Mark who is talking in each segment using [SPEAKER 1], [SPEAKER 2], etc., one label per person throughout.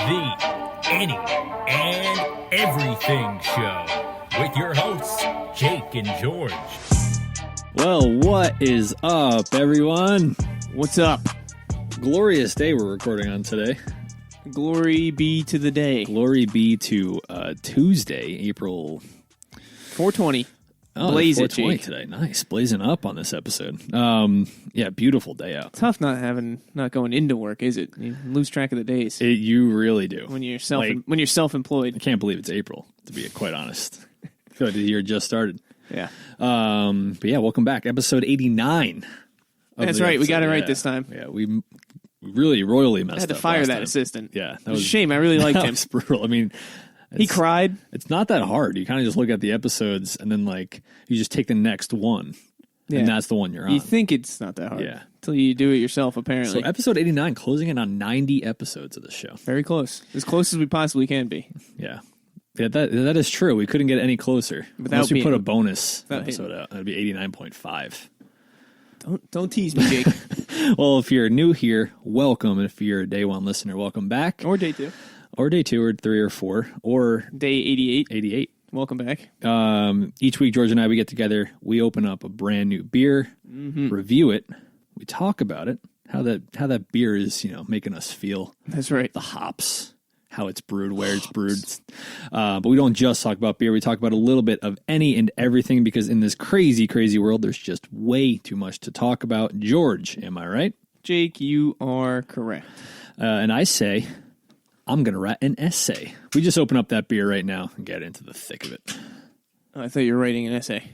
[SPEAKER 1] the Any and Everything Show with your hosts, Jake and George.
[SPEAKER 2] Well, what is up, everyone?
[SPEAKER 3] What's up?
[SPEAKER 2] Glorious day we're recording on today.
[SPEAKER 3] Glory be to the day.
[SPEAKER 2] Glory be to Tuesday, April
[SPEAKER 3] 420.
[SPEAKER 2] Oh,
[SPEAKER 3] Blaze it,
[SPEAKER 2] 420
[SPEAKER 3] Jake.
[SPEAKER 2] today. Nice, blazing up on this episode. Yeah, beautiful day out.
[SPEAKER 3] Tough not going into work, is it? You lose track of the days
[SPEAKER 2] You really do.
[SPEAKER 3] when you're self-employed.
[SPEAKER 2] I can't believe it's April, to be quite honest. I feel like the year just started.
[SPEAKER 3] Yeah,
[SPEAKER 2] But yeah, welcome back, episode 89.
[SPEAKER 3] that's right. We got it right this time.
[SPEAKER 2] Yeah, we really royally messed up.
[SPEAKER 3] I had to fire
[SPEAKER 2] last
[SPEAKER 3] that
[SPEAKER 2] time.
[SPEAKER 3] assistant.
[SPEAKER 2] Yeah,
[SPEAKER 3] It was a shame. I really liked
[SPEAKER 2] that
[SPEAKER 3] him.
[SPEAKER 2] was brutal. I mean,
[SPEAKER 3] He cried.
[SPEAKER 2] It's not that hard. You kind of just look at the episodes and then you just take the next one,
[SPEAKER 3] Yeah.
[SPEAKER 2] and that's the one you're on.
[SPEAKER 3] You think it's not that hard.
[SPEAKER 2] Yeah.
[SPEAKER 3] Until you do it yourself, apparently.
[SPEAKER 2] So episode 89, closing in on 90 episodes of the show.
[SPEAKER 3] Very close. As close as we possibly can be.
[SPEAKER 2] Yeah. Yeah, that is true. We couldn't get any closer. Unless we put a bonus episode out. That'd be 89.5.
[SPEAKER 3] Don't tease me, Jake.
[SPEAKER 2] Well, if you're new here, welcome. If you're a day one listener, welcome back.
[SPEAKER 3] Or day 2.
[SPEAKER 2] Or day 2 or 3 or 4 or
[SPEAKER 3] Day 88.
[SPEAKER 2] 88.
[SPEAKER 3] Welcome back.
[SPEAKER 2] Each week, George and I, we get together. We open up a brand new beer, review it. We talk about it, how that beer is, making us feel.
[SPEAKER 3] That's right.
[SPEAKER 2] The hops, how it's brewed, where it's brewed. But we don't just talk about beer. We talk about a little bit of any and everything because in this crazy, crazy world, there's just way too much to talk about. George, am I right?
[SPEAKER 3] Jake, you are correct.
[SPEAKER 2] And I say, I'm going to write an essay. We just open up that beer right now and get into the thick of it.
[SPEAKER 3] Oh, I thought you were writing an essay.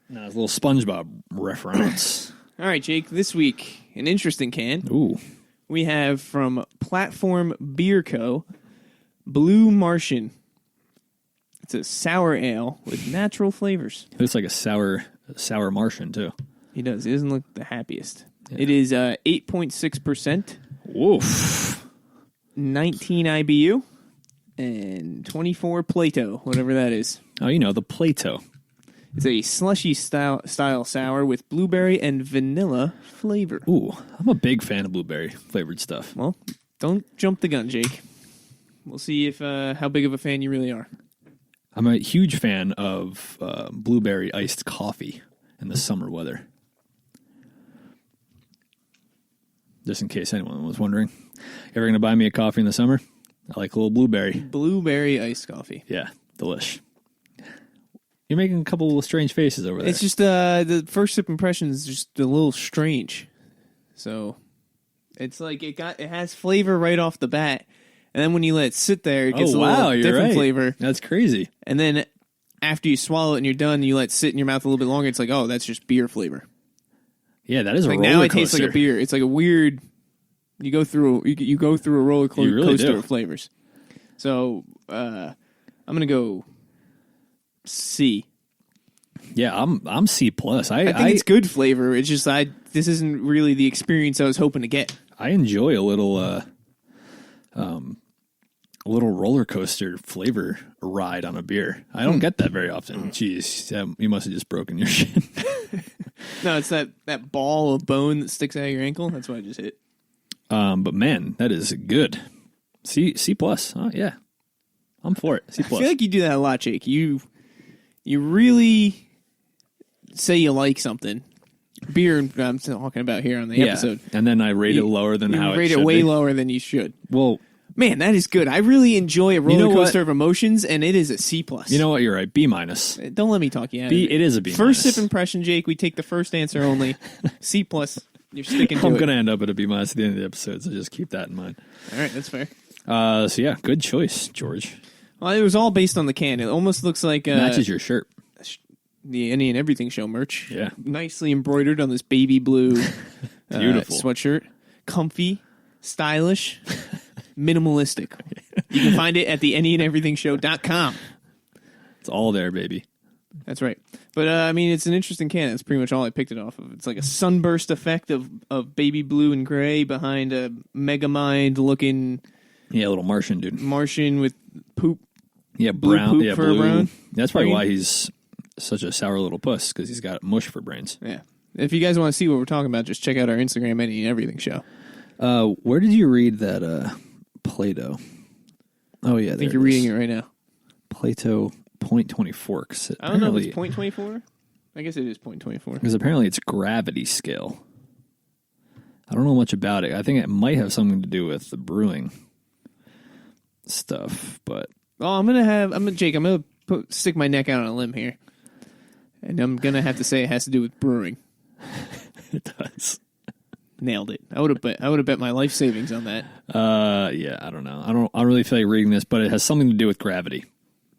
[SPEAKER 2] No, it's a little SpongeBob reference.
[SPEAKER 3] All right, Jake, this week, an interesting can.
[SPEAKER 2] Ooh.
[SPEAKER 3] We have from Platform Beer Co., Blue Martian. It's a sour ale with natural flavors.
[SPEAKER 2] It looks like a sour Martian, too.
[SPEAKER 3] He does. He doesn't look the happiest. Yeah. It is 8.6%.
[SPEAKER 2] Woof.
[SPEAKER 3] 19 IBU and 24 Plato, whatever that is.
[SPEAKER 2] Oh, the Plato.
[SPEAKER 3] It's a slushy style sour with blueberry and vanilla flavor.
[SPEAKER 2] Ooh, I'm a big fan of blueberry flavored stuff.
[SPEAKER 3] Well, don't jump the gun, Jake. We'll see if how big of a fan you really are.
[SPEAKER 2] I'm a huge fan of blueberry iced coffee in the summer weather. Just in case anyone was wondering. You ever going to buy me a coffee in the summer? I like a little blueberry.
[SPEAKER 3] Blueberry iced coffee.
[SPEAKER 2] Yeah, delish. You're making a couple of strange faces over there.
[SPEAKER 3] It's just the first sip impression is just a little strange. So it's like it has flavor right off the bat, and then when you let it sit there, it gets a little different flavor.
[SPEAKER 2] That's crazy.
[SPEAKER 3] And then after you swallow it and you're done, you let it sit in your mouth a little bit longer. It's like, oh, that's just beer flavor.
[SPEAKER 2] Yeah, that is a
[SPEAKER 3] like
[SPEAKER 2] roller
[SPEAKER 3] now
[SPEAKER 2] coaster.
[SPEAKER 3] It tastes like a beer. It's like a weird. You go through a roller coaster of flavors. So I'm gonna go C.
[SPEAKER 2] Yeah, I'm C plus. I
[SPEAKER 3] think it's good flavor. It's just this isn't really the experience I was hoping to get.
[SPEAKER 2] I enjoy a little roller coaster flavor ride on a beer. I don't get that very often. Jeez, you must have just broken your shit.
[SPEAKER 3] No, it's that ball of bone that sticks out of your ankle. That's what I just hit.
[SPEAKER 2] But man, that is good. C plus. Oh yeah, I'm for it. C plus.
[SPEAKER 3] I feel like you do that a lot, Jake. You really say you like something. Beer, I'm talking about here on the episode.
[SPEAKER 2] And then I rate it lower than how it should be.
[SPEAKER 3] You rate it way lower than you should.
[SPEAKER 2] Well,
[SPEAKER 3] man, that is good. I really enjoy a roller coaster of emotions, and it is a C plus.
[SPEAKER 2] You know what? You're right. B minus.
[SPEAKER 3] Don't let me talk you out.
[SPEAKER 2] It is a B minus.
[SPEAKER 3] First sip impression, Jake. We take the first answer only. C plus. You're sticking to it.
[SPEAKER 2] I'm going to end up at a B minus at the end of the episode, so just keep that in mind.
[SPEAKER 3] All right, that's fair.
[SPEAKER 2] So yeah, good choice, George.
[SPEAKER 3] Well, it was all based on the can. It almost looks like
[SPEAKER 2] matches your shirt.
[SPEAKER 3] The Any and Everything Show merch.
[SPEAKER 2] Yeah.
[SPEAKER 3] Nicely embroidered on this baby blue
[SPEAKER 2] beautiful
[SPEAKER 3] sweatshirt. Comfy, stylish, minimalistic. You can find it at the AnyandEverythingShow.com.
[SPEAKER 2] It's all there, baby.
[SPEAKER 3] That's right. But, it's an interesting can. That's pretty much all I picked it off of. It's like a sunburst effect of baby blue and gray behind a Megamind-looking...
[SPEAKER 2] Yeah, a little Martian dude.
[SPEAKER 3] Martian with poop.
[SPEAKER 2] Yeah,
[SPEAKER 3] blue
[SPEAKER 2] brown.
[SPEAKER 3] Poop
[SPEAKER 2] Yeah,
[SPEAKER 3] for
[SPEAKER 2] blue.
[SPEAKER 3] Brown.
[SPEAKER 2] That's probably why he's such a sour little puss, because he's got mush for brains.
[SPEAKER 3] Yeah. If you guys want to see what we're talking about, just check out our Instagram, Any and Everything Show.
[SPEAKER 2] Where did you read that Play-Doh? Oh, yeah.
[SPEAKER 3] I think you're reading it right now.
[SPEAKER 2] Plato .24.
[SPEAKER 3] I don't know if it's .24. I guess it is .24.
[SPEAKER 2] Because apparently it's gravity scale. I don't know much about it. I think it might have something to do with the brewing stuff, but...
[SPEAKER 3] Oh, Jake, I'm going to stick my neck out on a limb here. And I'm going to have to say it has to do with brewing.
[SPEAKER 2] It does.
[SPEAKER 3] Nailed it. I would have bet my life savings on that.
[SPEAKER 2] Yeah, I don't know. I don't really feel like reading this, but it has something to do with gravity,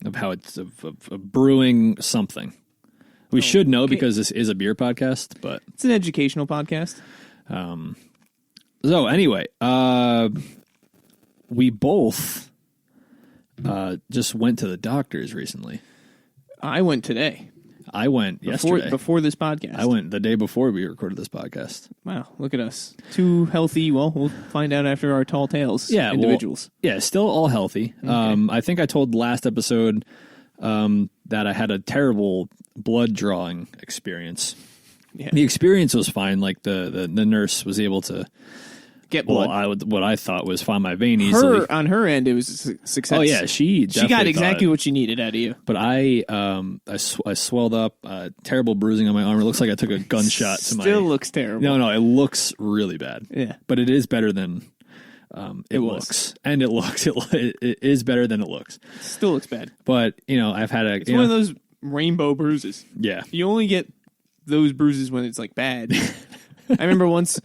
[SPEAKER 2] of how it's of brewing something. We should know because this is a beer podcast, but
[SPEAKER 3] it's an educational podcast.
[SPEAKER 2] So anyway, we both just went to the doctors recently.
[SPEAKER 3] I went today.
[SPEAKER 2] I went yesterday.
[SPEAKER 3] Before this podcast.
[SPEAKER 2] I went the day before we recorded this podcast.
[SPEAKER 3] Wow, look at us. Two healthy, well, we'll find out after our tall tales individuals.
[SPEAKER 2] Yeah, still all healthy. Okay. I think I told last episode that I had a terrible blood drawing experience. Yeah. The experience was fine. Like the nurse was able to
[SPEAKER 3] get blood.
[SPEAKER 2] What I thought was find my vein easily.
[SPEAKER 3] On her end, it was a success.
[SPEAKER 2] Oh yeah, she
[SPEAKER 3] got exactly what she needed out of you.
[SPEAKER 2] But I swelled up, terrible bruising on my arm. It looks like I took a gunshot to my.
[SPEAKER 3] Still looks terrible.
[SPEAKER 2] No, it looks really bad.
[SPEAKER 3] Yeah,
[SPEAKER 2] but it is better than it looks, and it looks. It is better than it looks.
[SPEAKER 3] Still looks bad.
[SPEAKER 2] But I've had
[SPEAKER 3] It's one of those rainbow bruises.
[SPEAKER 2] Yeah,
[SPEAKER 3] you only get those bruises when it's like bad. I remember once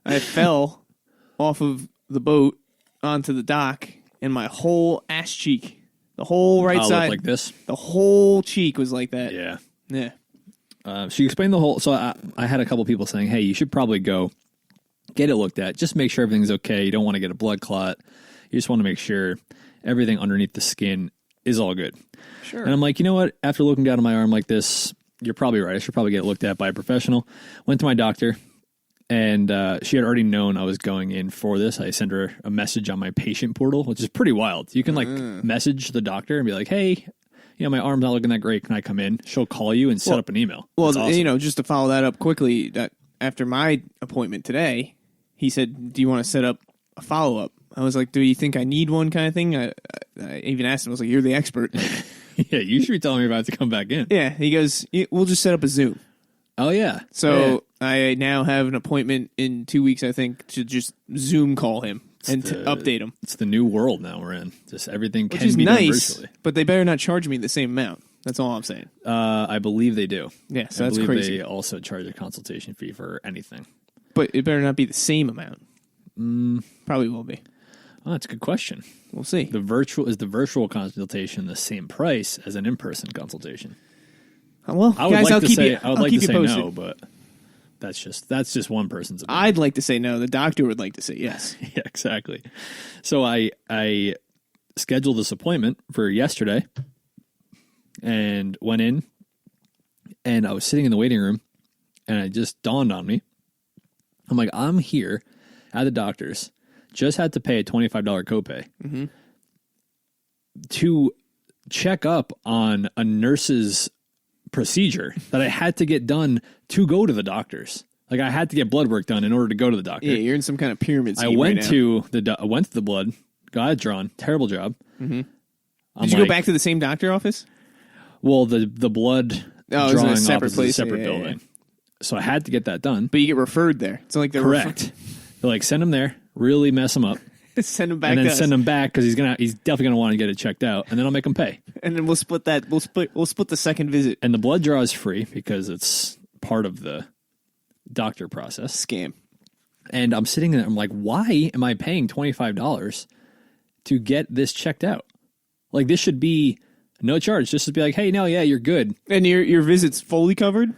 [SPEAKER 3] I fell off of the boat onto the dock, and my whole ass cheek, the whole right side,
[SPEAKER 2] like this,
[SPEAKER 3] the whole cheek was like that.
[SPEAKER 2] Yeah. She explained the whole. So I had a couple people saying, "Hey, you should probably go get it looked at. Just make sure everything's okay. You don't want to get a blood clot. You just want to make sure everything underneath the skin is all good."
[SPEAKER 3] Sure.
[SPEAKER 2] And I'm like, you know what? After looking down at my arm like this, you're probably right. I should probably get it looked at by a professional. Went to my doctor. And she had already known I was going in for this. I sent her a message on my patient portal, which is pretty wild. You can message the doctor and be like, "Hey, my arm's not looking that great. Can I come in?" She'll call you and set up an email.
[SPEAKER 3] Well, awesome. Just to follow that up quickly, that after my appointment today, he said, "Do you want to set up a follow up?" I was like, "Do you think I need one?" kind of thing. I even asked him. I was like, "You're the expert."
[SPEAKER 2] Yeah, you should be telling me about to come back in.
[SPEAKER 3] Yeah, he goes, "We'll just set up a Zoom."
[SPEAKER 2] Oh yeah.
[SPEAKER 3] So I now have an appointment in 2 weeks, I think, to just Zoom call him to update him.
[SPEAKER 2] It's the new world now we're in. Just everything
[SPEAKER 3] Which
[SPEAKER 2] can
[SPEAKER 3] is
[SPEAKER 2] be
[SPEAKER 3] nice,
[SPEAKER 2] done virtually.
[SPEAKER 3] But they better not charge me the same amount. That's all I'm saying.
[SPEAKER 2] I believe they do.
[SPEAKER 3] Yeah, so that's crazy.
[SPEAKER 2] They also charge a consultation fee for anything.
[SPEAKER 3] But it better not be the same amount. Probably will be.
[SPEAKER 2] Oh, that's a good question.
[SPEAKER 3] We'll see.
[SPEAKER 2] Is the virtual consultation the same price as an in-person consultation?
[SPEAKER 3] Well,
[SPEAKER 2] I would
[SPEAKER 3] guys,
[SPEAKER 2] like to say
[SPEAKER 3] posted.
[SPEAKER 2] no, but that's just one person's opinion.
[SPEAKER 3] I'd like to say no. The doctor would like to say yes.
[SPEAKER 2] Yeah, exactly. So I scheduled this appointment for yesterday and went in, and I was sitting in the waiting room, and it just dawned on me. I'm like, I'm here at the doctor's, just had to pay a $25 copay to check up on a nurse's procedure that I had to get done to go to the doctor's. Like, I had to get blood work done in order to go to the doctor.
[SPEAKER 3] Yeah, you're in some kind of pyramid scheme.
[SPEAKER 2] I went to the blood, got it drawn. Terrible job.
[SPEAKER 3] Mm-hmm. Did you go back to the same doctor office?
[SPEAKER 2] Well, the blood drawing
[SPEAKER 3] in a separate place,
[SPEAKER 2] is a separate building. Yeah. So I had to get that done.
[SPEAKER 3] But you get referred there. It's like
[SPEAKER 2] correct. They're like, send him there, really mess him up.
[SPEAKER 3] Send him back,
[SPEAKER 2] and then send him back because he's definitely gonna want to get it checked out, and then I'll make him pay.
[SPEAKER 3] And then we'll split that. We'll split the second visit.
[SPEAKER 2] And the blood draw is free because it's part of the doctor process.
[SPEAKER 3] Scam.
[SPEAKER 2] And I'm sitting there. I'm like, why am I paying $25 to get this checked out? Like, this should be no charge. Just to be like, hey, no, yeah, you're good.
[SPEAKER 3] And your visit's fully covered.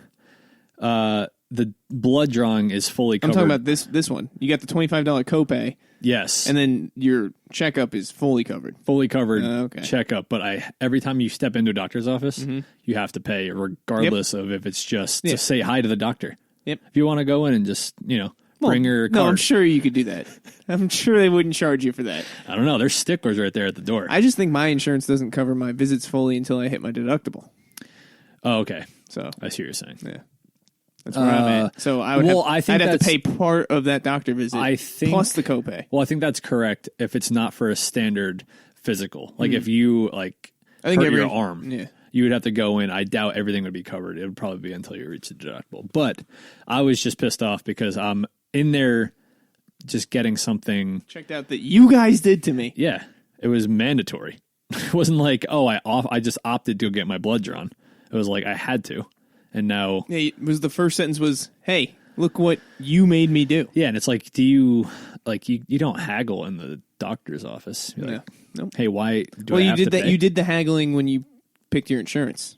[SPEAKER 2] The blood drawing is fully covered.
[SPEAKER 3] I'm talking about this one. You got the $25 copay.
[SPEAKER 2] Yes.
[SPEAKER 3] And then your checkup is fully covered.
[SPEAKER 2] Fully covered checkup. But every time you step into a doctor's office, you have to pay regardless of if it's just to say hi to the doctor.
[SPEAKER 3] Yep.
[SPEAKER 2] If you want to go in and just, bring your card.
[SPEAKER 3] No, I'm sure you could do that. I'm sure they wouldn't charge you for that.
[SPEAKER 2] I don't know. There's sticklers right there at the door.
[SPEAKER 3] I just think my insurance doesn't cover my visits fully until I hit my deductible.
[SPEAKER 2] Oh, okay.
[SPEAKER 3] So
[SPEAKER 2] I see what you're saying.
[SPEAKER 3] Yeah. That's where I'm at. So I'd have to pay part of that doctor visit plus the copay.
[SPEAKER 2] Well, I think that's correct if it's not for a standard physical. Like if you like
[SPEAKER 3] I think
[SPEAKER 2] hurt your arm,
[SPEAKER 3] yeah.
[SPEAKER 2] you would have to go in. I doubt everything would be covered. It would probably be until you reach the deductible. But I was just pissed off because I'm in there just getting something.
[SPEAKER 3] Checked out that you guys did to me.
[SPEAKER 2] Yeah, it was mandatory. It wasn't like, oh, I just opted to get my blood drawn. It was like I had to. And now...
[SPEAKER 3] Yeah, it was the first sentence was, hey, look what you made me do.
[SPEAKER 2] Yeah, and it's like, do you... Like, you don't haggle in the doctor's office. You're like,
[SPEAKER 3] Nope.
[SPEAKER 2] hey, why do
[SPEAKER 3] Well,
[SPEAKER 2] I
[SPEAKER 3] you
[SPEAKER 2] have
[SPEAKER 3] did
[SPEAKER 2] to
[SPEAKER 3] that.
[SPEAKER 2] pay?
[SPEAKER 3] You did the haggling when you picked your insurance.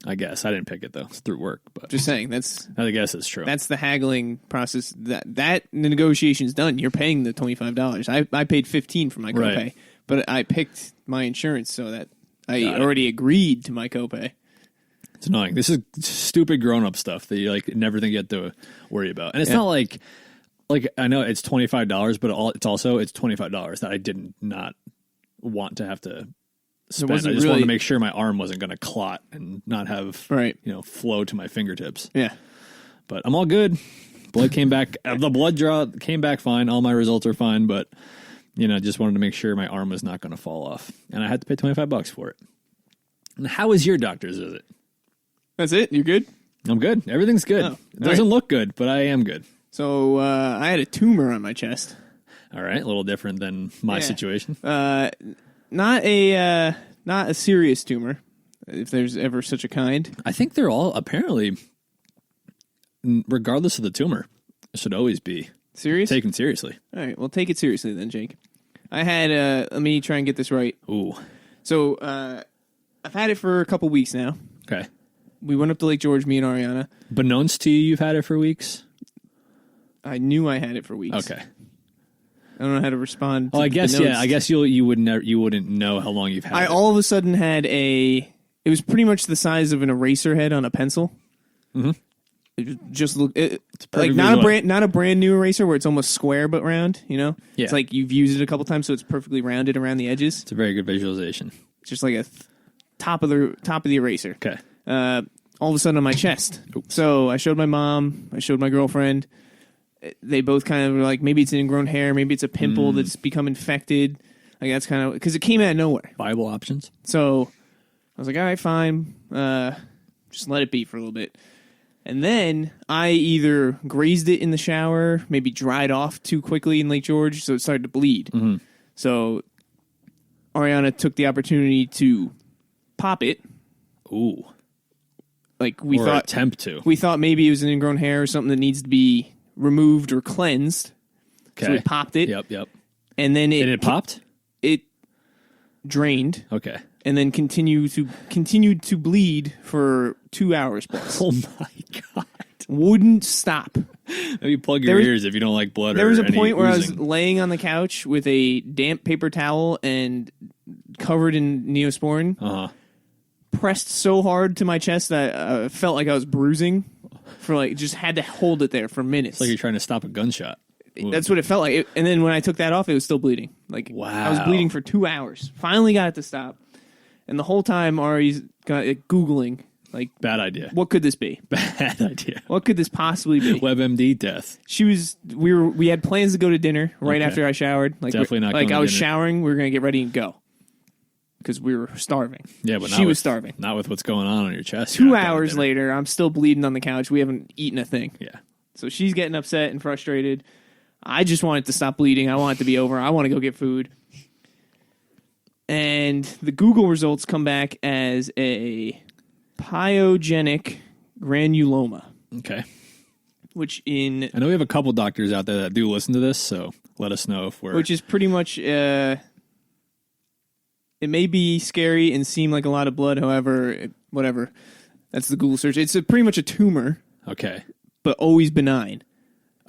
[SPEAKER 2] I guess. I didn't pick it, though. It's through work. But
[SPEAKER 3] Just saying, that's
[SPEAKER 2] I guess it's true.
[SPEAKER 3] the haggling process. That the negotiation's done. You're paying the $25. I paid $15 for my copay,
[SPEAKER 2] Right.
[SPEAKER 3] but I picked my insurance so that I
[SPEAKER 2] Got it.
[SPEAKER 3] already agreed to my copay.
[SPEAKER 2] It's annoying. This is stupid grown-up stuff that you like never think you have to worry about. And it's not like I know it's $25, but it's also $25 that I did not want to have to spend. I just wanted to make sure my arm wasn't going to clot and not have flow to my fingertips.
[SPEAKER 3] Yeah.
[SPEAKER 2] But I'm all good. Blood came back. The blood draw came back fine. All my results are fine, but just wanted to make sure my arm was not going to fall off, and I had to pay $25 for it. And how was your doctor's visit?
[SPEAKER 3] That's it? You're good?
[SPEAKER 2] I'm good. Everything's good.
[SPEAKER 3] Oh,
[SPEAKER 2] it doesn't look good, but I am good.
[SPEAKER 3] So I had a tumor on my chest.
[SPEAKER 2] All right, a little different than my situation.
[SPEAKER 3] Not a serious tumor, if there's ever such a kind.
[SPEAKER 2] I think they're all apparently, regardless of the tumor, should always be
[SPEAKER 3] Serious?
[SPEAKER 2] taken seriously.
[SPEAKER 3] All right, well, take it seriously then, Jake. I had, let me try and get this right.
[SPEAKER 2] Ooh.
[SPEAKER 3] So I've had it for a couple weeks now.
[SPEAKER 2] Okay.
[SPEAKER 3] We went up to Lake George, me and Ariana.
[SPEAKER 2] Beknownst to you, you've had it for weeks?
[SPEAKER 3] I knew I had it for weeks.
[SPEAKER 2] Okay.
[SPEAKER 3] I don't know how to respond.
[SPEAKER 2] Well, I guess
[SPEAKER 3] beknownst.
[SPEAKER 2] I guess you wouldn't know how long you've had
[SPEAKER 3] I
[SPEAKER 2] it.
[SPEAKER 3] all of a sudden had it was pretty much the size of an eraser head on a pencil.
[SPEAKER 2] Mm-hmm.
[SPEAKER 3] It just looked like
[SPEAKER 2] perfect
[SPEAKER 3] not
[SPEAKER 2] visual.
[SPEAKER 3] not a brand new eraser where it's almost square but round.
[SPEAKER 2] Yeah.
[SPEAKER 3] It's like you've used it a couple times, so it's perfectly rounded around the edges.
[SPEAKER 2] It's a very good visualization.
[SPEAKER 3] Just like a top of the eraser.
[SPEAKER 2] Okay.
[SPEAKER 3] All of a sudden on my chest.
[SPEAKER 2] Oops.
[SPEAKER 3] So I showed my mom, I showed my girlfriend. They both kind of were like, maybe it's an ingrown hair, maybe it's a pimple that's become infected. Like that's kind of because it came out of nowhere.
[SPEAKER 2] Viable options.
[SPEAKER 3] So I was like, all right, fine, just let it be for a little bit. And then I either grazed it in the shower, maybe dried off too quickly in Lake George, so it started to bleed.
[SPEAKER 2] Mm-hmm.
[SPEAKER 3] So Ariana took the opportunity to pop it.
[SPEAKER 2] Ooh.
[SPEAKER 3] Like we
[SPEAKER 2] or
[SPEAKER 3] thought,
[SPEAKER 2] attempt to.
[SPEAKER 3] we thought maybe it was an ingrown hair or something that needs to be removed or cleansed.
[SPEAKER 2] Okay.
[SPEAKER 3] So we popped it.
[SPEAKER 2] Yep.
[SPEAKER 3] And then
[SPEAKER 2] And it popped?
[SPEAKER 3] It drained.
[SPEAKER 2] Okay.
[SPEAKER 3] And then continued to bleed for 2 hours plus.
[SPEAKER 2] Oh my God.
[SPEAKER 3] Wouldn't stop.
[SPEAKER 2] Maybe plug your ears if you don't like blood.
[SPEAKER 3] There was a
[SPEAKER 2] any
[SPEAKER 3] point where I was
[SPEAKER 2] oozing.
[SPEAKER 3] laying on the couch with a damp paper towel and covered in Neosporin,
[SPEAKER 2] Uh-huh.
[SPEAKER 3] pressed so hard to my chest that I felt like I was bruising. Just had to hold it there for minutes.
[SPEAKER 2] It's like you're trying to stop a gunshot. Ooh.
[SPEAKER 3] That's what it felt like. And then when I took that off, it was still bleeding.
[SPEAKER 2] Wow.
[SPEAKER 3] I was bleeding for 2 hours. Finally got it to stop. And the whole time, Ari's Googling,
[SPEAKER 2] Bad idea.
[SPEAKER 3] what could this be?
[SPEAKER 2] Bad idea.
[SPEAKER 3] What could this possibly be?
[SPEAKER 2] WebMD death.
[SPEAKER 3] We had plans to go to dinner right
[SPEAKER 2] Okay.
[SPEAKER 3] after I showered.
[SPEAKER 2] Definitely not going
[SPEAKER 3] I
[SPEAKER 2] to
[SPEAKER 3] was
[SPEAKER 2] dinner.
[SPEAKER 3] showering. We were going to get ready and go. Because we were starving.
[SPEAKER 2] Yeah, but
[SPEAKER 3] she was starving.
[SPEAKER 2] Not with what's going on your chest.
[SPEAKER 3] 2 hours later, I'm still bleeding on the couch. We haven't eaten a thing.
[SPEAKER 2] Yeah.
[SPEAKER 3] So she's getting upset and frustrated. I just want it to stop bleeding. I want it to be over. I want to go get food. And the Google results come back as a pyogenic granuloma,
[SPEAKER 2] Okay.
[SPEAKER 3] which
[SPEAKER 2] I know we have a couple doctors out there that do listen to this, so let us know if we're...
[SPEAKER 3] which is pretty much it may be scary and seem like a lot of blood. However, whatever. That's the Google search. It's pretty much a tumor,
[SPEAKER 2] Okay.
[SPEAKER 3] but always benign.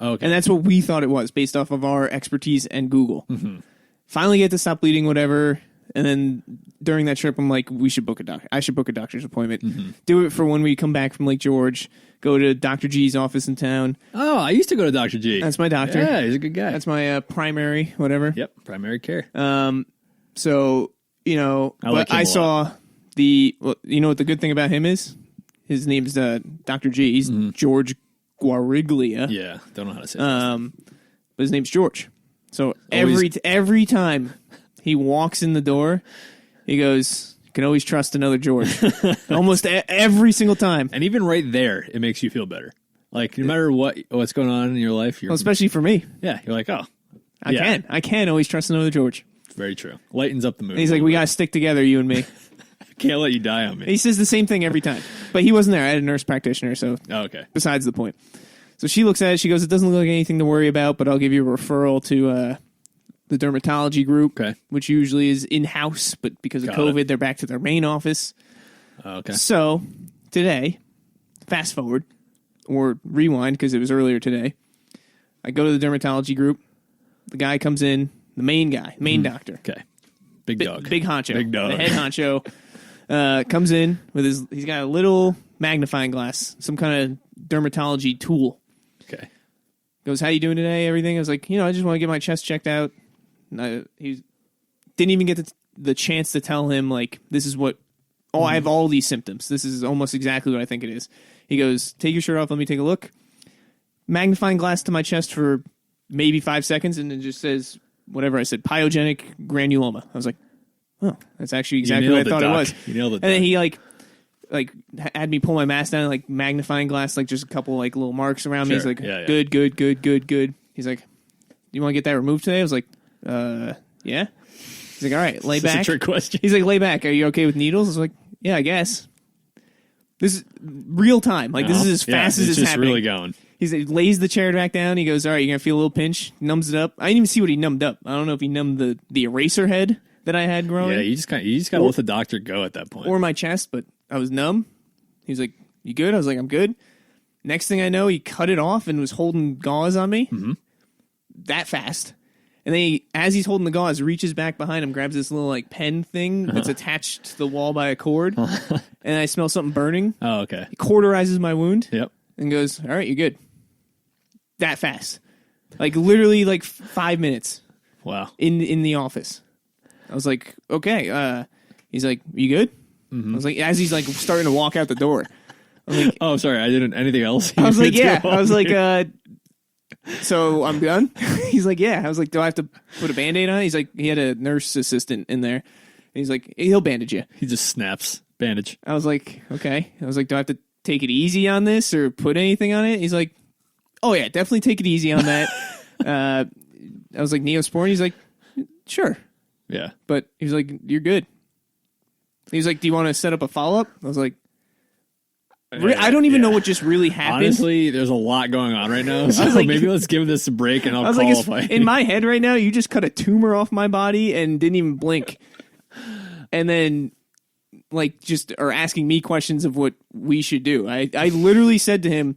[SPEAKER 2] Okay.
[SPEAKER 3] And that's what we thought it was based off of our expertise and Google.
[SPEAKER 2] Mm-hmm.
[SPEAKER 3] Finally get to stop bleeding, whatever. And then during that trip, I'm like, we should book a doctor. I should book a doctor's appointment.
[SPEAKER 2] Mm-hmm.
[SPEAKER 3] Do it for when we come back from Lake George. Go to Dr. G's office in town.
[SPEAKER 2] Oh, I used to go to Dr. G.
[SPEAKER 3] That's my doctor.
[SPEAKER 2] Yeah, he's a good guy.
[SPEAKER 3] That's my primary, whatever.
[SPEAKER 2] Yep, primary care.
[SPEAKER 3] So,
[SPEAKER 2] I like him
[SPEAKER 3] I
[SPEAKER 2] a
[SPEAKER 3] saw what the good thing about him is? His name's Dr. G. He's George Guariglia.
[SPEAKER 2] Yeah, don't know how to say that.
[SPEAKER 3] But his name's George. So
[SPEAKER 2] Always-
[SPEAKER 3] every time He walks in the door. He goes, "You can always trust another George." Almost every single time.
[SPEAKER 2] And even right there, it makes you feel better. Like, no matter what's going on in your life,
[SPEAKER 3] Well, especially for me.
[SPEAKER 2] you're like, oh,
[SPEAKER 3] I can always trust another George.
[SPEAKER 2] very true. Lightens up the mood.
[SPEAKER 3] And he's like, "We got to stick together, you and me."
[SPEAKER 2] Can't let you die on
[SPEAKER 3] And
[SPEAKER 2] me.
[SPEAKER 3] he says the same thing every time. But he wasn't there. I had a nurse practitioner, so
[SPEAKER 2] Oh, okay.
[SPEAKER 3] besides the point. So she looks at it. She goes, "It doesn't look like anything to worry about, but I'll give you a referral to the dermatology group,
[SPEAKER 2] Okay.
[SPEAKER 3] which usually is in-house, but because of
[SPEAKER 2] Got
[SPEAKER 3] COVID,
[SPEAKER 2] it.
[SPEAKER 3] they're back to their main office."
[SPEAKER 2] Okay.
[SPEAKER 3] So today, fast forward, or rewind, because it was earlier today, I go to the dermatology group. The guy comes in, the main guy, main doctor.
[SPEAKER 2] Okay. Big dog.
[SPEAKER 3] Big honcho.
[SPEAKER 2] Big dog.
[SPEAKER 3] The head honcho comes in with he's got a little magnifying glass, some kind of dermatology tool.
[SPEAKER 2] Okay.
[SPEAKER 3] Goes, "How you doing today? Everything?" I was like, I just want to get my chest checked out. And he didn't even get the chance to tell him, like, this is what, I have all these symptoms. This is almost exactly what I think it is. He goes, "Take your shirt off. Let me take a look." Magnifying glass to my chest for maybe 5 seconds, and it just says, whatever I said, pyogenic granuloma. I was like, oh, that's actually exactly what I thought it was.
[SPEAKER 2] You nailed it.
[SPEAKER 3] And then he like had me pull my mask down, like magnifying glass, like just a couple like little marks around me. He's
[SPEAKER 2] Sure.
[SPEAKER 3] like,
[SPEAKER 2] Yeah.
[SPEAKER 3] good. He's like, "Do you want to get that removed today?" I was like, yeah. He's like, "All right, lay
[SPEAKER 2] That's
[SPEAKER 3] back."
[SPEAKER 2] a trick question.
[SPEAKER 3] He's like, "Lay back. Are you okay with needles?" I was like, "Yeah, I guess." This is real time. Like, this is as fast as it's
[SPEAKER 2] just
[SPEAKER 3] happening.
[SPEAKER 2] really going.
[SPEAKER 3] He lays the chair back down. He goes, "All right, you're going to feel a little pinch." Numbs it up. I didn't even see what he numbed up. I don't know if he numbed the eraser head that I had growing.
[SPEAKER 2] Yeah, you just got to let the doctor go at that point.
[SPEAKER 3] Or my chest, but I was numb. He was like, "You good?" I was like, "I'm good." Next thing I know, he cut it off and was holding gauze on me. Mm-hmm. That fast. And then as he's holding the gauze, reaches back behind him, grabs this little like pen thing that's attached to the wall by a cord. And I smell something burning.
[SPEAKER 2] Oh, okay.
[SPEAKER 3] He cauterizes my wound.
[SPEAKER 2] Yep.
[SPEAKER 3] And goes, "All right, you're good." That fast. Like literally like 5 minutes
[SPEAKER 2] Wow.
[SPEAKER 3] in the office. I was like, "Okay." He's like, "You good?" Mm-hmm. I was like, as he's like starting to walk out the door. I was like,
[SPEAKER 2] Oh, sorry. I didn't. Anything else?
[SPEAKER 3] I was like, "Yeah." I was like, "So I'm done?" He's like, "Yeah." I was like, "Do I have to put a Band-Aid on it?" He's like, he had a nurse assistant in there. And he's like, "He'll bandage you."
[SPEAKER 2] He just snaps. Bandage.
[SPEAKER 3] I was like, "Okay." I was like, "Do I have to take it easy on this or put anything on it?" He's like, "Oh yeah, definitely take it easy on that." I was like, "Neosporin?" He's like, "Sure."
[SPEAKER 2] Yeah.
[SPEAKER 3] But he was like, "You're good." He was like, "Do you want to set up a follow-up?" I was like, I don't even know what just really happened.
[SPEAKER 2] Honestly, there's a lot going on right now. So
[SPEAKER 3] like,
[SPEAKER 2] maybe let's give this a break and I'll
[SPEAKER 3] I was
[SPEAKER 2] call
[SPEAKER 3] like, in my head right now, you just cut a tumor off my body and didn't even blink. And then, like, just are asking me questions of what we should do. I literally said to him,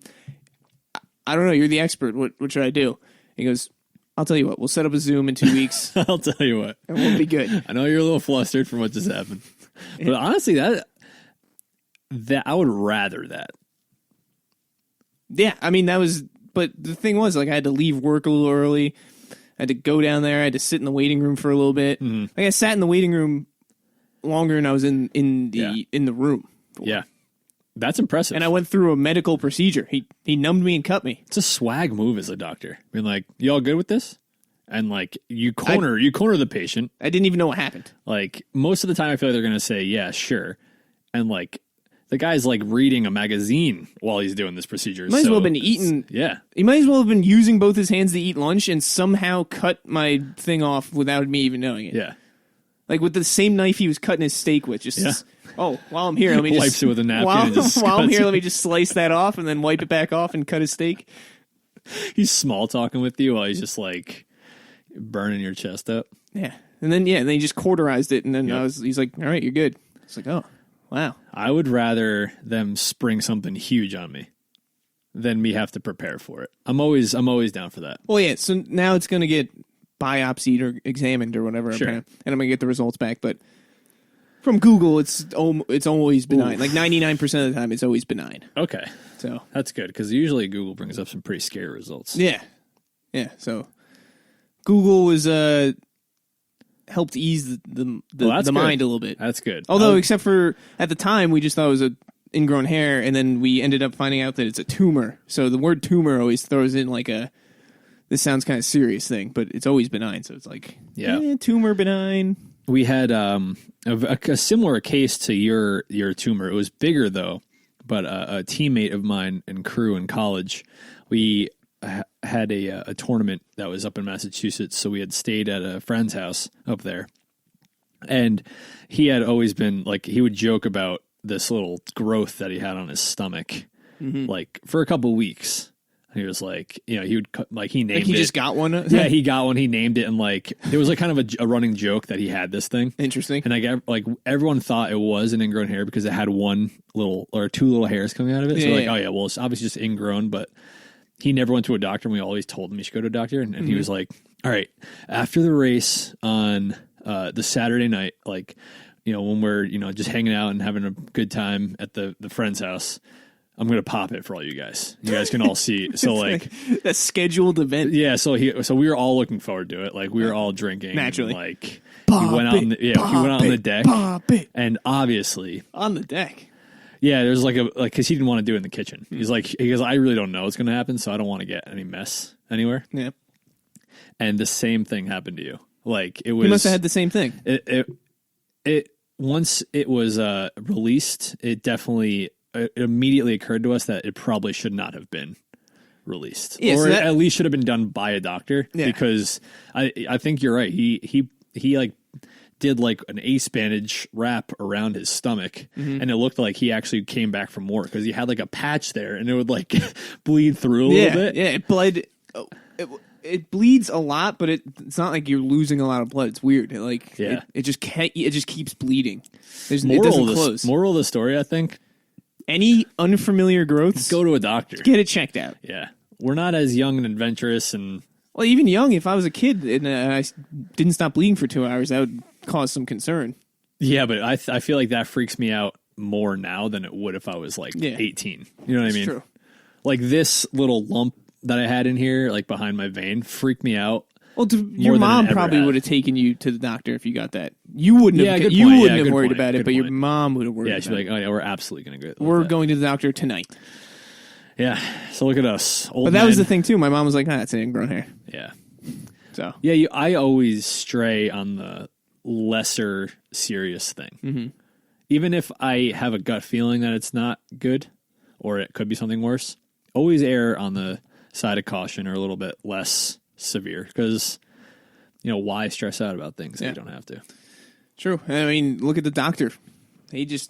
[SPEAKER 3] "I don't know, you're the expert. What should I do?" He goes, "I'll tell you what, we'll set up a Zoom in 2 weeks
[SPEAKER 2] I'll tell you what.
[SPEAKER 3] and we'll be good."
[SPEAKER 2] I know you're a little flustered from what just happened. But honestly, that I would rather that.
[SPEAKER 3] Yeah, I mean, but the thing was, like, I had to leave work a little early. I had to go down there. I had to sit in the waiting room for a little bit.
[SPEAKER 2] Mm-hmm.
[SPEAKER 3] Like, I sat in the waiting room longer than I was in the room.
[SPEAKER 2] Yeah. That's impressive.
[SPEAKER 3] And I went through a medical procedure. He numbed me and cut me.
[SPEAKER 2] It's a swag move as a doctor. Being like, "You all good with this?" And like you corner the patient.
[SPEAKER 3] I didn't even know what happened.
[SPEAKER 2] Like most of the time I feel like they're gonna say, "Yeah, sure." And like the guy's like reading a magazine while he's doing this procedure.
[SPEAKER 3] Might as well have been eating.
[SPEAKER 2] Yeah.
[SPEAKER 3] He might as well have been using both his hands to eat lunch and somehow cut my thing off without me even knowing it.
[SPEAKER 2] Yeah.
[SPEAKER 3] Like with the same knife he was cutting his steak with. Just while I'm here, let me just
[SPEAKER 2] Wipes it with a napkin and just
[SPEAKER 3] while I'm
[SPEAKER 2] cuts
[SPEAKER 3] here,
[SPEAKER 2] it.
[SPEAKER 3] let me just slice that off and then wipe it back off and cut his steak.
[SPEAKER 2] He's small talking with you while he's just like burning your chest up.
[SPEAKER 3] Yeah, and then he just cauterized it, and then he's like, "All right, you're good." It's like, oh, wow.
[SPEAKER 2] I would rather them spring something huge on me than me have to prepare for it. I'm always down for that.
[SPEAKER 3] Well, yeah. So now it's going to get biopsied or examined or whatever,
[SPEAKER 2] Sure.
[SPEAKER 3] and I'm going to get the results back. But from Google, it's always benign.
[SPEAKER 2] Oof.
[SPEAKER 3] Like 99% of the time, it's always benign.
[SPEAKER 2] Okay.
[SPEAKER 3] So
[SPEAKER 2] That's good because usually Google brings up some pretty scary results.
[SPEAKER 3] yeah. So Google was helped ease the mind a little bit.
[SPEAKER 2] That's good.
[SPEAKER 3] Although, except for at the time, we just thought it was a ingrown hair, and then we ended up finding out that it's a tumor. So the word tumor always throws in like this sounds kind of serious thing, but it's always benign. So it's like, tumor benign.
[SPEAKER 2] we had a similar case to your tumor. It was bigger though, but a teammate of mine and crew in college, we had a tournament that was up in Massachusetts. So we had stayed at a friend's house up there, and he had always been like, he would joke about this little growth that he had on his stomach, like for a couple weeks. He was like, you know, he would like, he named it.
[SPEAKER 3] He just got one?
[SPEAKER 2] Yeah, he got one. He named it. And like, it was like kind of a running joke that he had this thing.
[SPEAKER 3] Interesting.
[SPEAKER 2] And like everyone thought it was an ingrown hair because it had one little or two little hairs coming out of it. So like, oh yeah, well, it's obviously just ingrown, but he never went to a doctor. And we always told him he should go to a doctor. And he was like, all right, after the race on the Saturday night, like, you know, when we're, you know, just hanging out and having a good time at the friend's house, I'm going to pop it for all you guys. You guys can all see. So like
[SPEAKER 3] a scheduled event.
[SPEAKER 2] Yeah. So we were all looking forward to it. Like we were all drinking.
[SPEAKER 3] Naturally.
[SPEAKER 2] And, like he went out on the deck.
[SPEAKER 3] Pop it.
[SPEAKER 2] And obviously
[SPEAKER 3] on the deck.
[SPEAKER 2] Yeah. There's cause he didn't want to do it in the kitchen. He's like, he goes, I really don't know what's going to happen. So I don't want to get any mess anywhere.
[SPEAKER 3] Yeah.
[SPEAKER 2] And the same thing happened to you. Like it was,
[SPEAKER 3] he must have had the same thing.
[SPEAKER 2] It once it was released, it immediately occurred to us that it probably should not have been released, or at least should have been done by a doctor. Yeah. Because I think you're right. He like did like an ace bandage wrap around his stomach, and it looked like he actually came back from work because he had like a patch there, and it would like bleed through a little bit.
[SPEAKER 3] Yeah, it bled. It bleeds a lot, but it's not like you're losing a lot of blood. It's weird. It just keeps bleeding. It doesn't close.
[SPEAKER 2] Moral of the story, I think.
[SPEAKER 3] Any unfamiliar growths,
[SPEAKER 2] go to a doctor.
[SPEAKER 3] Get it checked out.
[SPEAKER 2] Yeah. We're not as young and adventurous and...
[SPEAKER 3] Well, even young, if I was a kid and I didn't stop bleeding for 2 hours, that would cause some concern.
[SPEAKER 2] Yeah, but I feel like that freaks me out more now than it would if I was like 18. You know what I mean?
[SPEAKER 3] True.
[SPEAKER 2] Like this little lump that I had in here, like behind my vein, freaked me out.
[SPEAKER 3] Well, your mom probably would have taken you to the doctor if you got that. You wouldn't have. You wouldn't have worried about it, but your mom would have worried.
[SPEAKER 2] Yeah, she'd be like, "Oh yeah, we're absolutely going to go.
[SPEAKER 3] We're going to the doctor tonight."
[SPEAKER 2] Yeah. So look at us, old.
[SPEAKER 3] But that was the thing too. My mom was like, "That's an ingrown hair."
[SPEAKER 2] Yeah.
[SPEAKER 3] So
[SPEAKER 2] yeah, I always stray on the lesser serious thing, even if I have a gut feeling that it's not good or it could be something worse. Always err on the side of caution or a little bit less severe, because you know, why stress out about things that you don't have to.
[SPEAKER 3] True. I mean, look at the doctor. He just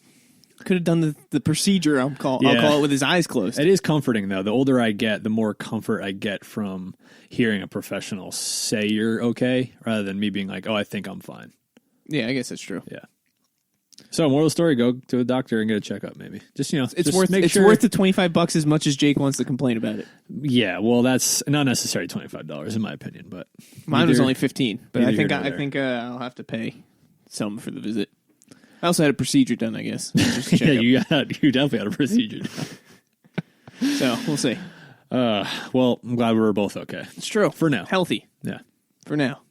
[SPEAKER 3] could have done the procedure. I'll call it with his eyes closed.
[SPEAKER 2] It is comforting though. The older I get, the more comfort I get from hearing a professional say you're okay, rather than me being like, oh, I think I'm fine.
[SPEAKER 3] Yeah, I guess that's true.
[SPEAKER 2] Yeah. So, moral of the story: go to a doctor and get a checkup. Maybe it's
[SPEAKER 3] worth the $25 as much as Jake wants to complain about it.
[SPEAKER 2] Yeah, well, that's not necessarily $25 in my opinion, but
[SPEAKER 3] mine was only $15. But I think I'll have to pay some for the visit. I also had a procedure done, I guess.
[SPEAKER 2] Yeah, you definitely had a procedure done.
[SPEAKER 3] So we'll see.
[SPEAKER 2] Well, I'm glad we were both okay.
[SPEAKER 3] It's true
[SPEAKER 2] for now.
[SPEAKER 3] Healthy.
[SPEAKER 2] Yeah,
[SPEAKER 3] for now.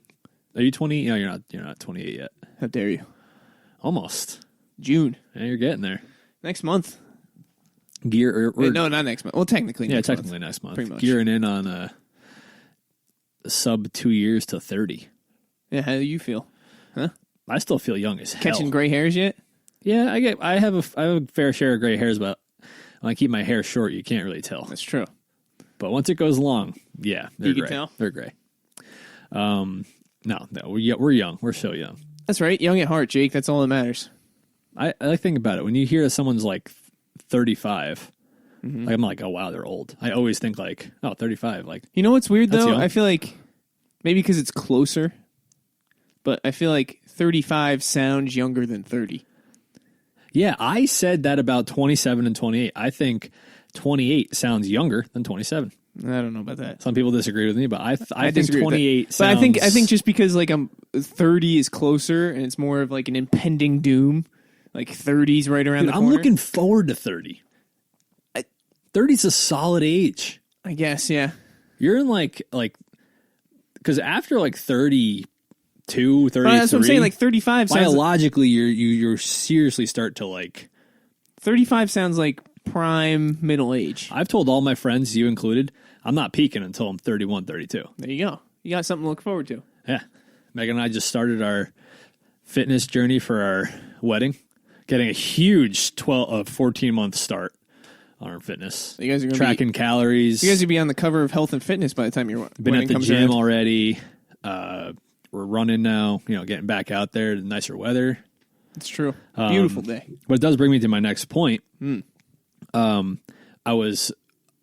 [SPEAKER 2] Are you 20? No, you're not. You're not 28 yet.
[SPEAKER 3] How dare you?
[SPEAKER 2] Almost
[SPEAKER 3] June.
[SPEAKER 2] Yeah, you're getting there.
[SPEAKER 3] Next month.
[SPEAKER 2] No,
[SPEAKER 3] not next month. Well, technically next
[SPEAKER 2] month.
[SPEAKER 3] Pretty much.
[SPEAKER 2] Gearing in on sub 2 years to 30.
[SPEAKER 3] Yeah, how do you feel? Huh?
[SPEAKER 2] I still feel young as hell.
[SPEAKER 3] Catching gray hairs yet?
[SPEAKER 2] Yeah, I have a fair share of gray hairs, but when I keep my hair short, you can't really tell.
[SPEAKER 3] That's true.
[SPEAKER 2] But once it goes long, yeah, they're gray.
[SPEAKER 3] You can tell?
[SPEAKER 2] They're gray. No, we're young. We're so young.
[SPEAKER 3] That's right. Young at heart, Jake. That's all that matters.
[SPEAKER 2] I like think about it. When you hear that someone's like 35, like I'm like, oh wow, they're old. I always think like, oh, 35. Like,
[SPEAKER 3] you know what's weird though?
[SPEAKER 2] Young.
[SPEAKER 3] I feel like maybe because it's closer, but I feel like 35 sounds younger than 30.
[SPEAKER 2] Yeah, I said that about 27 and 28. I think 28 sounds younger than 27.
[SPEAKER 3] I don't know about that.
[SPEAKER 2] Some people disagree with me, but I think 28 sounds...
[SPEAKER 3] But I think just because like 30 is closer and it's more of like an impending doom, like 30's right around the corner.
[SPEAKER 2] I'm looking forward to 30. 30's a solid age.
[SPEAKER 3] I guess, yeah.
[SPEAKER 2] You're in like because after like 32, 33...
[SPEAKER 3] That's what I'm saying, like 35 sounds...
[SPEAKER 2] Biologically, you seriously start to like...
[SPEAKER 3] 35 sounds like prime middle age.
[SPEAKER 2] I've told all my friends, you included, I'm not peaking until I'm 31, 32.
[SPEAKER 3] There you go. You got something to look forward to.
[SPEAKER 2] Yeah. Megan and I just started our fitness journey for our wedding, getting a huge 14-month start on our fitness.
[SPEAKER 3] You guys are
[SPEAKER 2] tracking calories.
[SPEAKER 3] You guys will be on the cover of Health and Fitness by the time you're
[SPEAKER 2] been at the gym
[SPEAKER 3] around.
[SPEAKER 2] already. We're running now, getting back out there, nicer weather.
[SPEAKER 3] It's true. Beautiful day.
[SPEAKER 2] But it does bring me to my next point. I was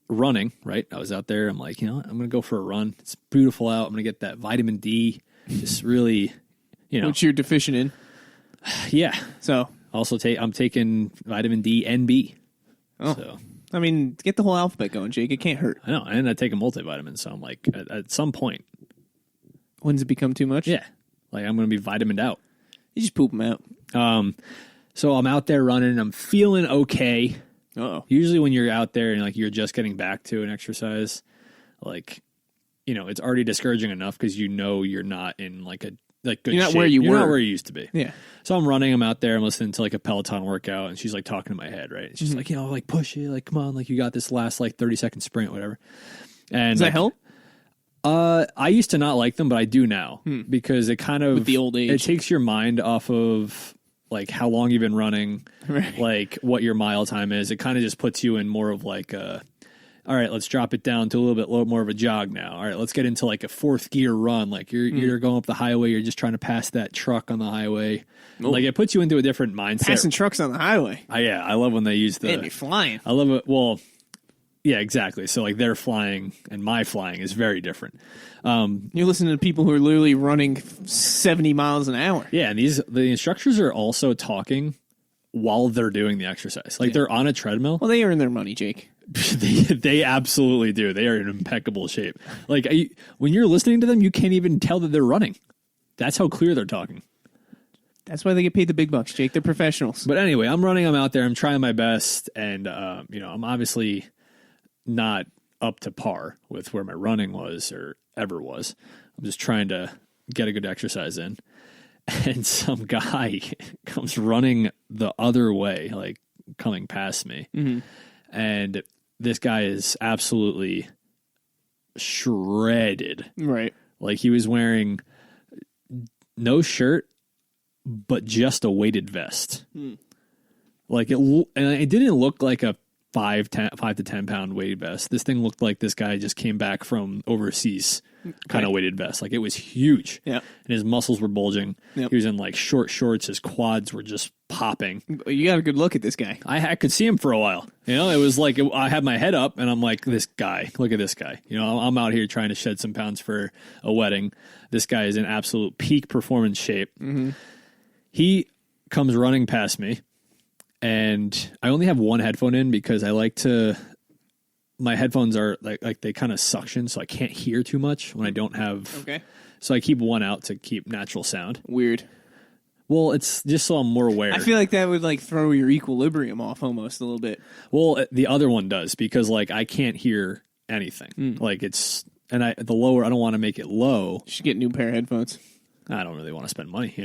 [SPEAKER 2] running, right? I was out there. I'm like, I'm going to go for a run. It's beautiful out. I'm going to get that vitamin D. Just really,
[SPEAKER 3] Which you're deficient in.
[SPEAKER 2] Yeah.
[SPEAKER 3] So.
[SPEAKER 2] Also, I'm taking vitamin D and B.
[SPEAKER 3] Oh.
[SPEAKER 2] So.
[SPEAKER 3] I mean, get the whole alphabet going, Jake. It can't hurt.
[SPEAKER 2] I know. And I take a multivitamin. So I'm like, at some point.
[SPEAKER 3] When's it become too much?
[SPEAKER 2] Yeah. Like, I'm going to be vitamined out.
[SPEAKER 3] You just poop them out.
[SPEAKER 2] So I'm out there running and I'm feeling okay.
[SPEAKER 3] Uh-oh.
[SPEAKER 2] Usually when you're out there and like you're just getting back to an exercise, like, it's already discouraging enough because you're not in like good
[SPEAKER 3] you're not
[SPEAKER 2] shape.
[SPEAKER 3] Where you
[SPEAKER 2] you're
[SPEAKER 3] were.
[SPEAKER 2] not where you used to be.
[SPEAKER 3] Yeah.
[SPEAKER 2] So I'm running, I'm out there, I'm listening to like a Peloton workout, and she's like talking to my head, right? And she's like, like push it, like come on, like you got this last like 30-second sprint, whatever. And
[SPEAKER 3] does that help?
[SPEAKER 2] I used to not like them, but I do now because it kind of
[SPEAKER 3] with the old age.
[SPEAKER 2] It takes your mind off of like how long you've been running,
[SPEAKER 3] right.
[SPEAKER 2] like what your mile time is. It kind of just puts you in more of like all right, let's drop it down to a little bit more of a jog now. All right, let's get into like a fourth gear run. Like you're going up the highway, you're just trying to pass that truck on the highway. Oh. Like it puts you into a different mindset.
[SPEAKER 3] Passing trucks on the highway.
[SPEAKER 2] Yeah, I love when they use the.
[SPEAKER 3] Man, you're flying.
[SPEAKER 2] I love it. Well, yeah, exactly. So like their flying and my flying is very different.
[SPEAKER 3] You're listening to people who are literally running 70 miles an hour.
[SPEAKER 2] Yeah, and the instructors are also talking while they're doing the exercise. Like they're on a treadmill.
[SPEAKER 3] Well, they earn their money, Jake.
[SPEAKER 2] They absolutely do. They are in impeccable shape. Like when you're listening to them, you can't even tell that they're running. That's how clear they're talking.
[SPEAKER 3] That's why they get paid the big bucks, Jake. They're professionals.
[SPEAKER 2] But anyway, I'm running. I'm out there. I'm trying my best, and I'm obviously not up to par with where my running was or ever was. I'm just trying to get a good exercise in, and some guy comes running the other way, like coming past me, and this guy is absolutely shredded.
[SPEAKER 3] Right.
[SPEAKER 2] Like he was wearing no shirt, but just a weighted vest. Like and it didn't look like a 5 to 10 pound weighted vest. This thing looked like this guy just came back from overseas kind of weighted vest. Like it was huge.
[SPEAKER 3] Yeah.
[SPEAKER 2] And his muscles were bulging.
[SPEAKER 3] Yep.
[SPEAKER 2] He was in like short shorts. His quads were just popping.
[SPEAKER 3] You got a good look at this guy.
[SPEAKER 2] I could see him for a while. It was like I had my head up and I'm like, this guy, look at this guy. I'm out here trying to shed some pounds for a wedding. This guy is in absolute peak performance shape. He comes running past me. And I only have one headphone in because I like to. My headphones are like they kind of suction, so I can't hear too much when I don't have.
[SPEAKER 3] Okay.
[SPEAKER 2] So I keep one out to keep natural sound.
[SPEAKER 3] Weird.
[SPEAKER 2] Well, it's just so I'm more aware.
[SPEAKER 3] I feel like that would like throw your equilibrium off almost a little bit.
[SPEAKER 2] Well, the other one does because like I can't hear anything. Like it's the lower. I don't want to make it low.
[SPEAKER 3] You should get a new pair of headphones.
[SPEAKER 2] I don't really want to spend money,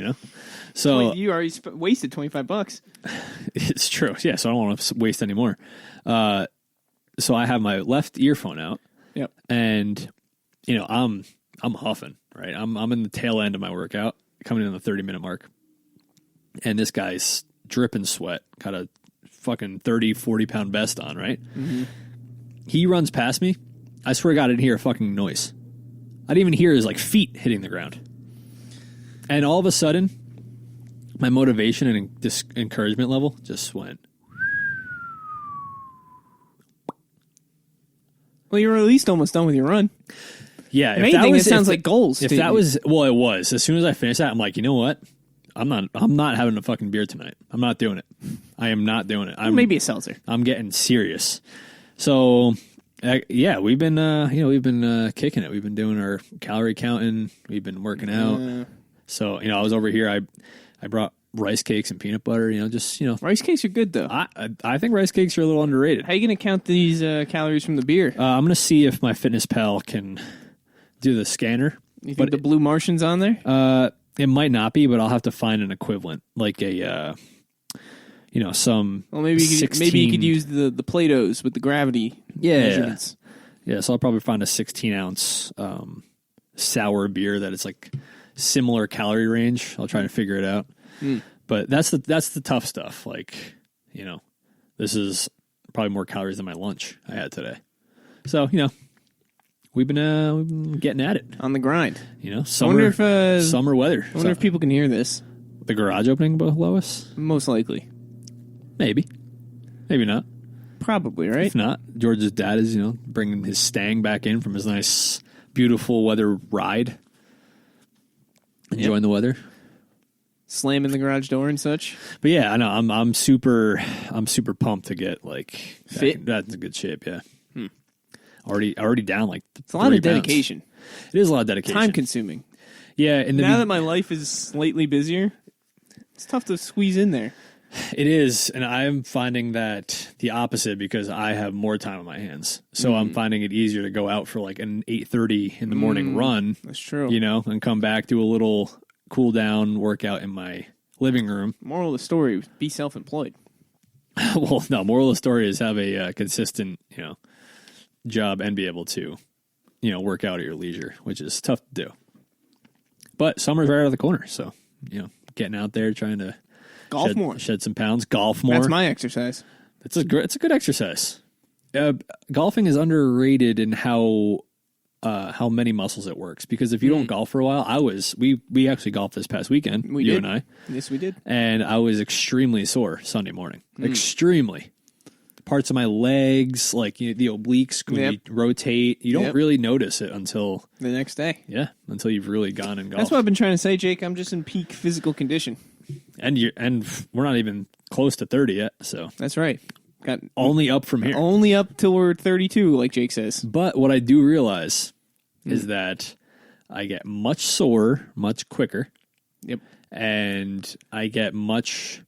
[SPEAKER 2] So
[SPEAKER 3] wait, you already wasted $25.
[SPEAKER 2] It's true. Yeah, so I don't want to waste any more. So I have my left earphone out.
[SPEAKER 3] Yep.
[SPEAKER 2] And I'm huffing, right? I'm in the tail end of my workout, coming in the 30-minute mark. And this guy's dripping sweat, got a fucking 30, 40-pound vest on, right? He runs past me. I swear to God, I didn't hear a fucking noise. I didn't even hear his like feet hitting the ground. And all of a sudden, my motivation and encouragement level just went.
[SPEAKER 3] Well, you're at least almost done with your run.
[SPEAKER 2] Yeah,
[SPEAKER 3] if anything, it sounds like goals.
[SPEAKER 2] If that was, well, it was. As soon as I finished that, I'm like, you know what? I'm not having a fucking beer tonight. I'm not doing it. I am not doing it.
[SPEAKER 3] Maybe a seltzer.
[SPEAKER 2] I'm getting serious. So, yeah, we've been kicking it. We've been doing our calorie counting. We've been working out. So, I was over here. I brought rice cakes and peanut butter.
[SPEAKER 3] Rice cakes are good though.
[SPEAKER 2] I think rice cakes are a little underrated.
[SPEAKER 3] How are you going to count these calories from the beer?
[SPEAKER 2] I'm going to see if my Fitness Pal can do the scanner.
[SPEAKER 3] You think the blue Martian's on there?
[SPEAKER 2] It might not be, but I'll have to find an equivalent, like a, some.
[SPEAKER 3] Well, maybe you could use the Play-Dohs with the gravity measurements.
[SPEAKER 2] Yeah, so I'll probably find a 16-ounce sour beer that is like similar calorie range. I'll try to figure it out. But that's the tough stuff. Like, you know, this is probably more calories than my lunch I had today. So, you know, we've been getting at it
[SPEAKER 3] on the grind.
[SPEAKER 2] You know, summer weather.
[SPEAKER 3] I wonder if people can hear this.
[SPEAKER 2] The garage opening below us?
[SPEAKER 3] Most likely.
[SPEAKER 2] Maybe not.
[SPEAKER 3] Probably, right?
[SPEAKER 2] If not, George's dad is, you know, bringing his Stang back in from his nice, beautiful weather ride. Enjoying the weather.
[SPEAKER 3] Slamming the garage door and such.
[SPEAKER 2] But yeah, I know I'm super pumped to get like
[SPEAKER 3] fit.
[SPEAKER 2] That's in good shape. Yeah. Already down like
[SPEAKER 3] it's a lot of dedication.
[SPEAKER 2] It is a lot of dedication.
[SPEAKER 3] Time consuming.
[SPEAKER 2] Yeah. And
[SPEAKER 3] now that my life is slightly busier, it's tough to squeeze in there.
[SPEAKER 2] It is, and I'm finding that the opposite because I have more time on my hands. So I'm finding it easier to go out for like an 8:30 in the morning run.
[SPEAKER 3] That's true.
[SPEAKER 2] You know, and come back, do a little cool down workout in my living room.
[SPEAKER 3] Moral of the story, be self-employed.
[SPEAKER 2] Well, no, moral of the story is have a consistent, you know, job and be able to, you know, work out at your leisure, which is tough to do. But summer's right around the corner, so, you know, getting out there, trying to shed some pounds, golf more.
[SPEAKER 3] That's my exercise.
[SPEAKER 2] It's a good exercise. Golfing is underrated in how many muscles it works, because if you don't golf for a while, we actually golfed this past weekend, you and I.
[SPEAKER 3] Yes, we did.
[SPEAKER 2] And I was extremely sore Sunday morning. Extremely. Parts of my legs, like the obliques, when you rotate, you don't really notice it until
[SPEAKER 3] the next day.
[SPEAKER 2] Yeah, until you've really gone and golfed.
[SPEAKER 3] That's what I've been trying to say, Jake. I'm just in peak physical condition.
[SPEAKER 2] And we're not even close to 30 yet, so.
[SPEAKER 3] That's right. Got
[SPEAKER 2] only up from here.
[SPEAKER 3] Only up till we're 32, like Jake says.
[SPEAKER 2] But what I do realize is that I get much sore much quicker.
[SPEAKER 3] Yep.
[SPEAKER 2] And I get much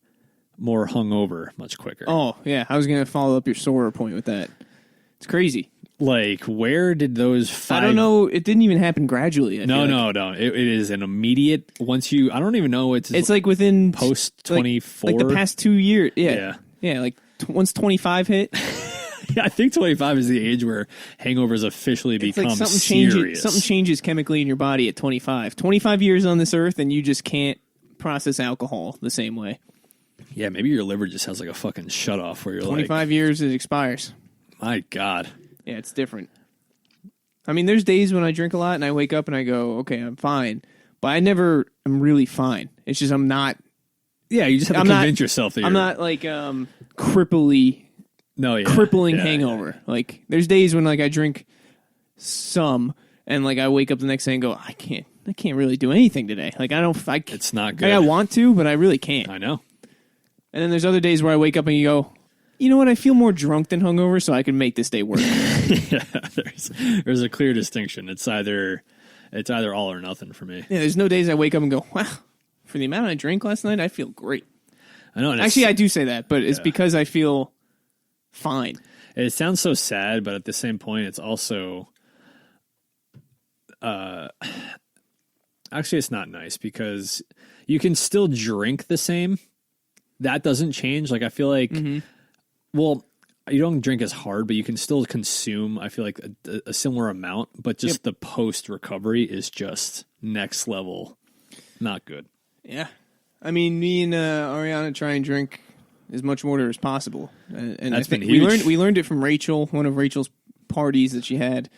[SPEAKER 2] more hungover much quicker.
[SPEAKER 3] Oh, yeah. I was going to follow up your sore point with that. It's crazy.
[SPEAKER 2] Like, where did those five...
[SPEAKER 3] I don't know. It didn't even happen gradually.
[SPEAKER 2] No. It is an immediate... Once you... I don't even know. It's
[SPEAKER 3] like within...
[SPEAKER 2] Post 24.
[SPEAKER 3] Like the past 2 years. Yeah. Yeah, like once 25 hit...
[SPEAKER 2] Yeah, I think 25 is the age where hangovers officially become
[SPEAKER 3] like
[SPEAKER 2] serious.
[SPEAKER 3] Something changes chemically in your body at 25. 25 years on this earth, and you just can't process alcohol the same way.
[SPEAKER 2] Yeah, maybe your liver just has like a fucking shut-off where you're
[SPEAKER 3] 25 years, it expires.
[SPEAKER 2] My God.
[SPEAKER 3] Yeah, it's different. I mean, there's days when I drink a lot, and I wake up and I go, okay, I'm fine. But I never am really fine. It's just I'm not...
[SPEAKER 2] Yeah, you just have to convince yourself that you're...
[SPEAKER 3] I'm not like crippling hangover. Like, there's days when like I drink some, and like I wake up the next day and go, I can't really do anything today. Like
[SPEAKER 2] it's not good.
[SPEAKER 3] Like, I want to, but I really can't.
[SPEAKER 2] I know.
[SPEAKER 3] And then there's other days where I wake up and you go, you know what? I feel more drunk than hungover, so I can make this day work.
[SPEAKER 2] Yeah, there's a clear distinction. It's either all or nothing for me.
[SPEAKER 3] Yeah, there's no days I wake up and go, wow, for the amount I drank last night, I feel great.
[SPEAKER 2] I know.
[SPEAKER 3] Actually, I do say that, but it's because I feel fine.
[SPEAKER 2] It sounds so sad, but at the same point, it's also... actually, it's not nice, because you can still drink the same. That doesn't change. Like, I feel like... Well, you don't drink as hard, but you can still consume, I feel like, a similar amount, but just the post-recovery is just next level. Not good.
[SPEAKER 3] Yeah. I mean, me and Ariana try and drink as much water as possible. And
[SPEAKER 2] that's
[SPEAKER 3] I think
[SPEAKER 2] been huge.
[SPEAKER 3] we learned it from Rachel, one of Rachel's parties that she had.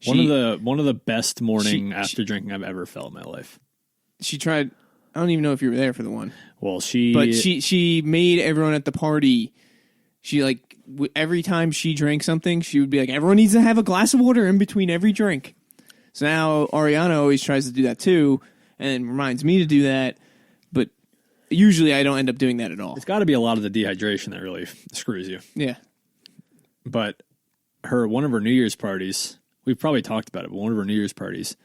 [SPEAKER 2] One of the best morning after drinking I've ever felt in my life.
[SPEAKER 3] She tried... I don't even know if you were there for the one.
[SPEAKER 2] Well,
[SPEAKER 3] But she made everyone at the party... She, like, every time she drank something, she would be like, everyone needs to have a glass of water in between every drink. So now Ariana always tries to do that too, and reminds me to do that. But usually I don't end up doing that at all.
[SPEAKER 2] It's got to be a lot of the dehydration that really screws you.
[SPEAKER 3] Yeah.
[SPEAKER 2] But one of her New Year's parties, we've probably talked about it, but one of her New Year's parties,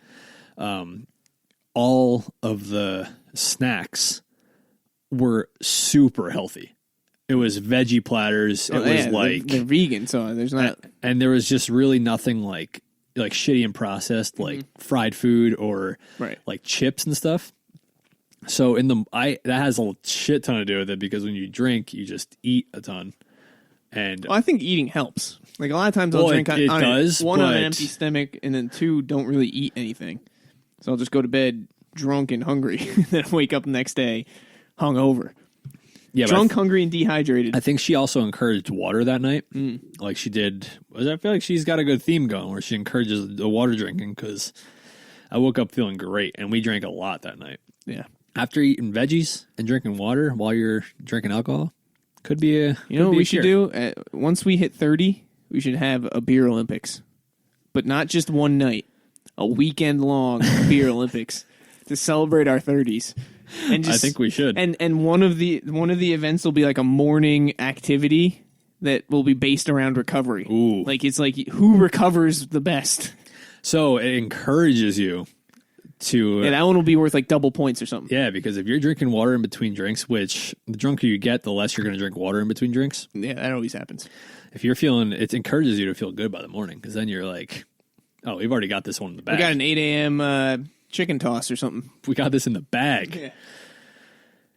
[SPEAKER 2] all of the snacks were super healthy. It was veggie platters. They're
[SPEAKER 3] vegan, so there's not.
[SPEAKER 2] And there was just really nothing like shitty and processed, like fried food or like chips and stuff. So that has a shit ton to do with it, because when you drink, you just eat a ton. And
[SPEAKER 3] I think eating helps. Like, a lot of times I'll drink on an empty stomach, and then 2, don't really eat anything. So I'll just go to bed drunk and hungry. Then I wake up the next day hungover.
[SPEAKER 2] Yeah,
[SPEAKER 3] Drunk, hungry, and dehydrated.
[SPEAKER 2] I think she also encouraged water that night. Like she did. I feel like she's got a good theme going where she encourages the water drinking because I woke up feeling great and we drank a lot that night.
[SPEAKER 3] Yeah.
[SPEAKER 2] After eating veggies and drinking water while you're drinking alcohol, could be a.
[SPEAKER 3] You know what we should do? Once we hit 30, we should have a beer Olympics. But not just one night. A weekend long beer Olympics to celebrate our 30s. And just,
[SPEAKER 2] I think we should.
[SPEAKER 3] And one of the events will be like a morning activity that will be based around recovery.
[SPEAKER 2] Ooh.
[SPEAKER 3] Like it's like who recovers the best.
[SPEAKER 2] So it encourages you to.
[SPEAKER 3] Yeah, that one will be worth like double points or something.
[SPEAKER 2] Yeah, because if you're drinking water in between drinks, which the drunker you get, the less you're going to drink water in between drinks.
[SPEAKER 3] Yeah, that always happens.
[SPEAKER 2] If you're feeling, it encourages you to feel good by the morning because then you're like, oh, we've already got this one in the bag.
[SPEAKER 3] We got an 8 a.m. Chicken toss or something.
[SPEAKER 2] We got this in the bag.
[SPEAKER 3] Yeah.